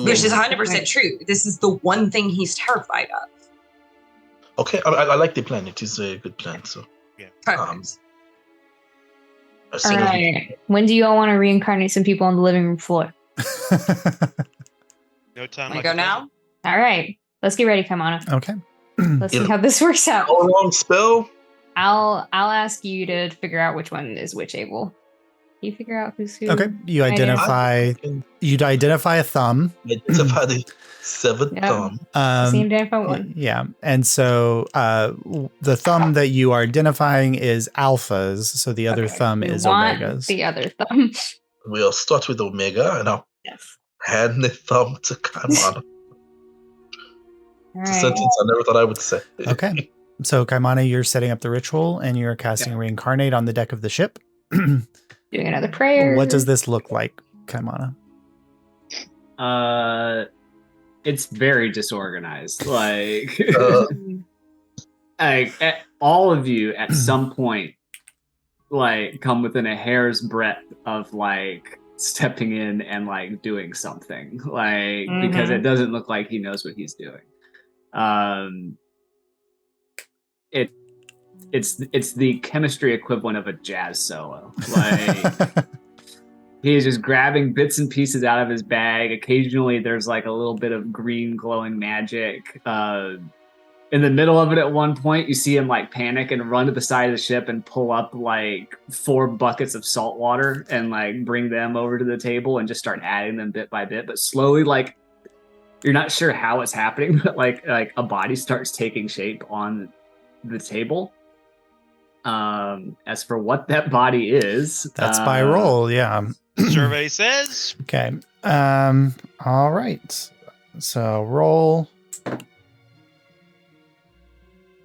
Which is 100% Right. true. This is the one thing he's terrified of. Okay, I like the plan. It is a good plan. So Perfect. as all soon as right. When do you all want to reincarnate some people on the living room floor? No time We like go the now? All right. Let's get ready, Kaimana. Okay. Let's see how this works out. how long spell? I'll ask you to figure out which one is which, Abel. You figure out who's who. Okay. You I guess. you'd identify a thumb. Identify the seventh Yeah. thumb. Same identify one. Yeah. And so the thumb that you are identifying is alphas. So the other Okay. thumb We is want omegas. the other thumb. We'll start with Omega, and I'll Yes. hand the thumb to Kaimana. All It's a right. sentence I never thought I would say. Okay. So Kaimana, you're setting up the ritual and you're casting reincarnate on the deck of the ship. Doing another prayer. What does this look like, Kaimana? It's very disorganized. Like, Uh, all of you at some point, like, come within a hair's breadth of like stepping in and like doing something, like because it doesn't look like he knows what he's doing. It's the chemistry equivalent of a jazz solo. Like he is just grabbing bits and pieces out of his bag. Occasionally there's like a little bit of green glowing magic. In the middle of it at one point, you see him like panic and run to the side of the ship and pull up like 4 buckets of salt water and like bring them over to the table and just start adding them bit by bit. But slowly, like you're not sure how it's happening, but like a body starts taking shape on the table. As for what that body is, That's by roll, yeah. Survey says. Okay. All right. So roll.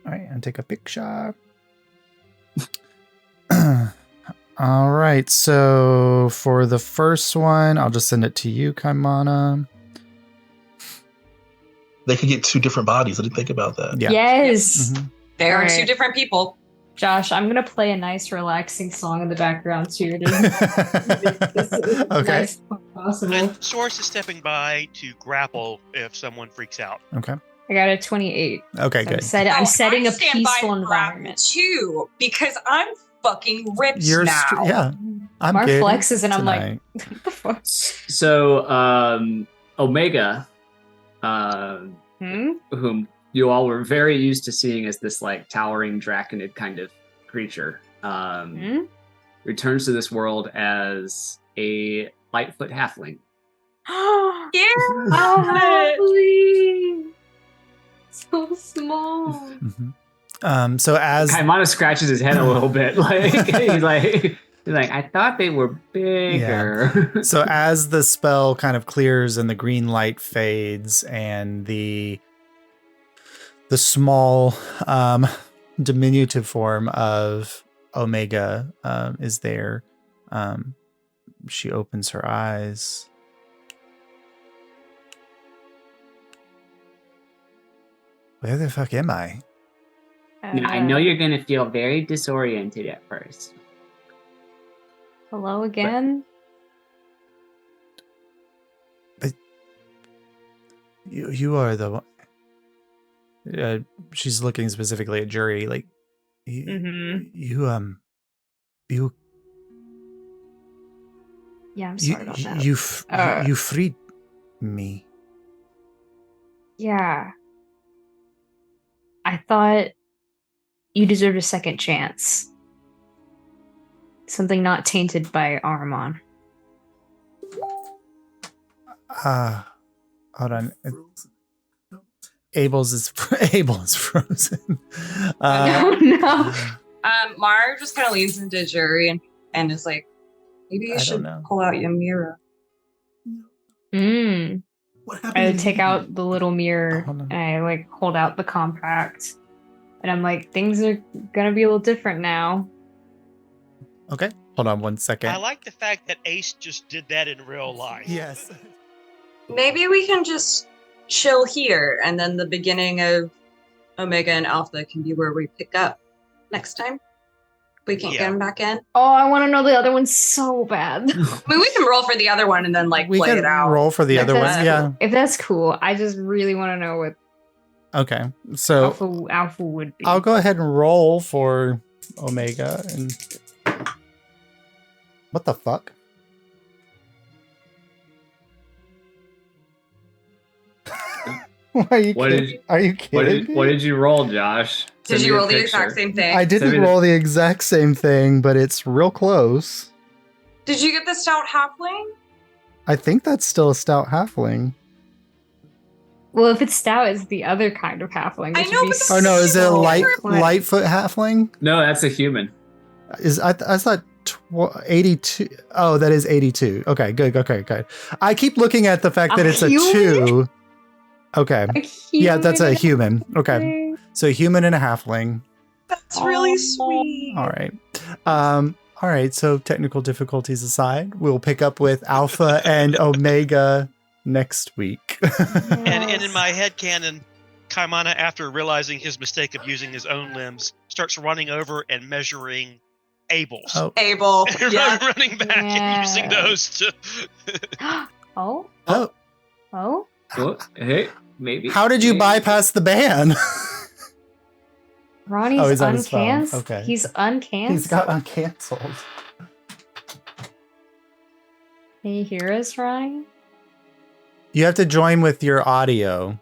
All right, and take a picture. All All right. So for the first one, I'll just send it to you, Kaimana. They could get 2 different bodies. I didn't think about that. Yeah. Yes. Mhm. There are Alright. 2 different people. Josh, I'm gonna play a nice, relaxing song in the background too. To make this as Okay. nice as possible. And Source is stepping by to grapple if someone freaks out. Okay. I got a 28. Okay, So good. I'm setting I a stand by peaceful and grab environment. too, because I'm fucking ripped You're now. yeah. I'm Mark good flexes and I'm like, tonight. what the fuck? So, Omega, Hmm? whom you all were very used to seeing as this like towering draconid kind of creature, Hmm? returns to this world as a Lightfoot halfling. Yeah. Holy! So small. Mhm. So as Kaimana scratches his head a little bit, like he's like, I thought they were bigger. so as the spell kind of clears and the green light fades and the small diminutive form of Omega is there, she opens her eyes. Where the fuck am I? Now, I know you're gonna feel very disoriented at first. Hello again? You are the one. She's looking specifically at Jury. Like, you, you, Yeah, I'm sorry about that. you freed me. Yeah. I thought you deserved a second chance. Something not tainted by Armon. Hold on. Abel is frozen. Oh no. Mara just kind of leans into Jury and is like, maybe you I don't should know. pull out your mirror. What I happened? take out the little mirror Hold on. and I like hold out the compact. And I'm like, things are gonna be a little different now. Okay. Hold on 1 second. I like the fact that Ace just did that in real life. Yes. Maybe we can just chill here, and then the beginning of Omega and Alpha can be where we pick up next time. We can't get Yeah. him back in. Oh, I want to know the other one so bad. I mean, we can roll for the other one and then like We play can it out. roll for the If other that's one. Yeah. If that's cool, I just really want to know what Okay. So Alpha would be. I'll go ahead and roll for Omega. And what the fuck? Why are you What kidding? did- Are you kidding? What did you roll, Josh? Did Send me you a roll the picture. exact same thing? I Send me didn't the- roll the exact same thing, but it's real close. Did you get the stout halfling? I think that's still a stout halfling. Well, if it's stout, it's the other kind of halfling. I which know, would be but Oh no, is it a so funny. Lightfoot halfling? No, that's a human. I thought 82. Oh, that is 82. Okay, good. I keep looking at the fact that A it's a human? 2. Okay. A Yeah, that's a human. human. Okay. So a human and a halfling. That's really sweet. All right. All right. So technical difficulties aside, we'll pick up with Alpha and Omega next week. And in my head canon, Kaimana, after realizing his mistake of using his own limbs, starts running over and measuring Abel's. Oh. Abel. Yeah. Running back and using Yeah. those to. Oh, Oh, oh. Well, hey, maybe. how did you maybe. bypass the ban? Ronnie's Oh, he's on his phone. uncancelled. Okay. He's uncancelled. He's got uncanceled. Can you hear us, Ronnie? You have to join with your audio.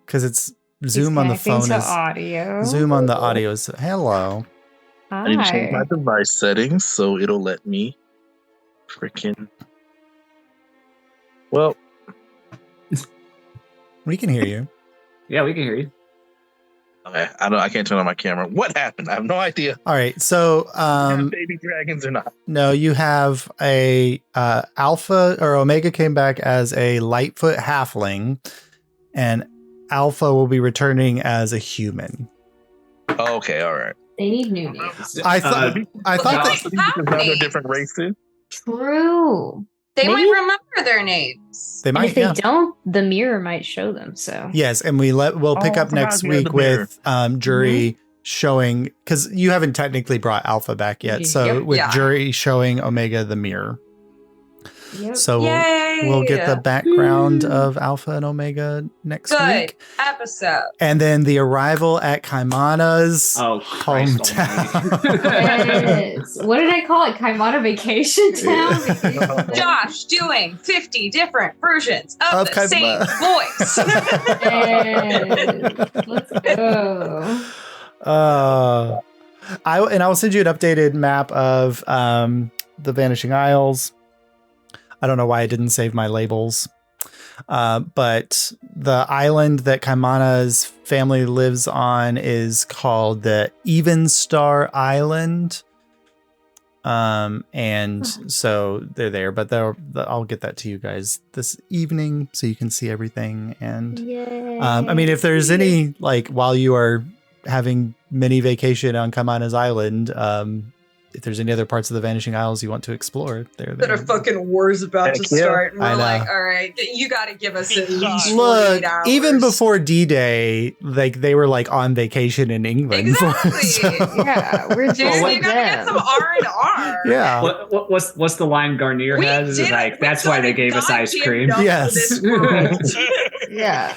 Because it's Zoom He's on the connecting phone to is audio. Zoom on the audio is hello. I need to change Hi. my device settings so it'll let me freaking. Well, We can hear you. Yeah, we can hear you. okay, I can't turn on my camera. What happened? I have no idea. All right. So Baby dragons or not? no, you have a Alpha or Omega came back as a Lightfoot halfling, and Alpha will be returning as a human. Oh, okay, all right. They need new names. I thought Because that now they're different races. True. They Maybe- might remember their names. they And might. if they Yeah. don't, the mirror might show them. So Yes, and we'll pick Oh, up next yeah, the week mirror. with Jury showing, because you haven't technically brought Alpha back yet. So Yep. with Yeah. Jury showing Omega the mirror. yep. So Yay! we'll get the background of Alpha and Omega next Good week. episode. And then the arrival at Kaimana's Oh, Christ hometown. Yes. What did I call it? Kaimana Vacation Town? Vacation Town? Josh doing 50 different versions Of of the same Kaimana. voice. Yes. Let's go. I will send you an updated map of the Vanishing Isles. I don't know why I didn't save my labels. But the island that Kaimana's family lives on is called the Even Star Island. And so they're there, but I'll get that to you guys this evening so you can see everything. And Yay. I mean, if there's any, like, while you are having mini vacation on Kaimana's island, if there's any other parts of the Vanishing Isles you want to explore, they're That there. a fucking war's about to Heck yeah. start. And I we're know. like, all right, you got to give us at least Look, 48 hours. even before D-Day, like they were like on vacation in England. Exactly. So- Yeah, we're Dude, just you like gotta get some them. R&R. yeah. What's the line Garnier We has? Is did like it. We that's why they done gave us ice goddamn cream. enough for Yes. this world. Yeah.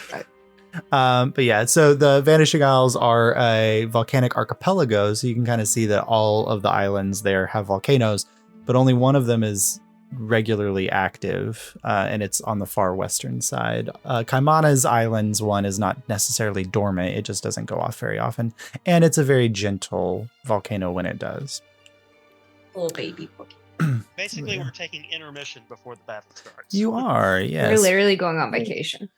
But yeah, so the Vanishing Isles are a volcanic archipelago, so you can kind of see that all of the islands there have volcanoes, but only one of them is regularly active, and it's on the far western side. Kaimana's Islands one is not necessarily dormant, it just doesn't go off very often, and it's a very gentle volcano when it does. Little baby cookie. Basically, we're taking intermission before the battle starts. You are, yes. We're literally going on vacation.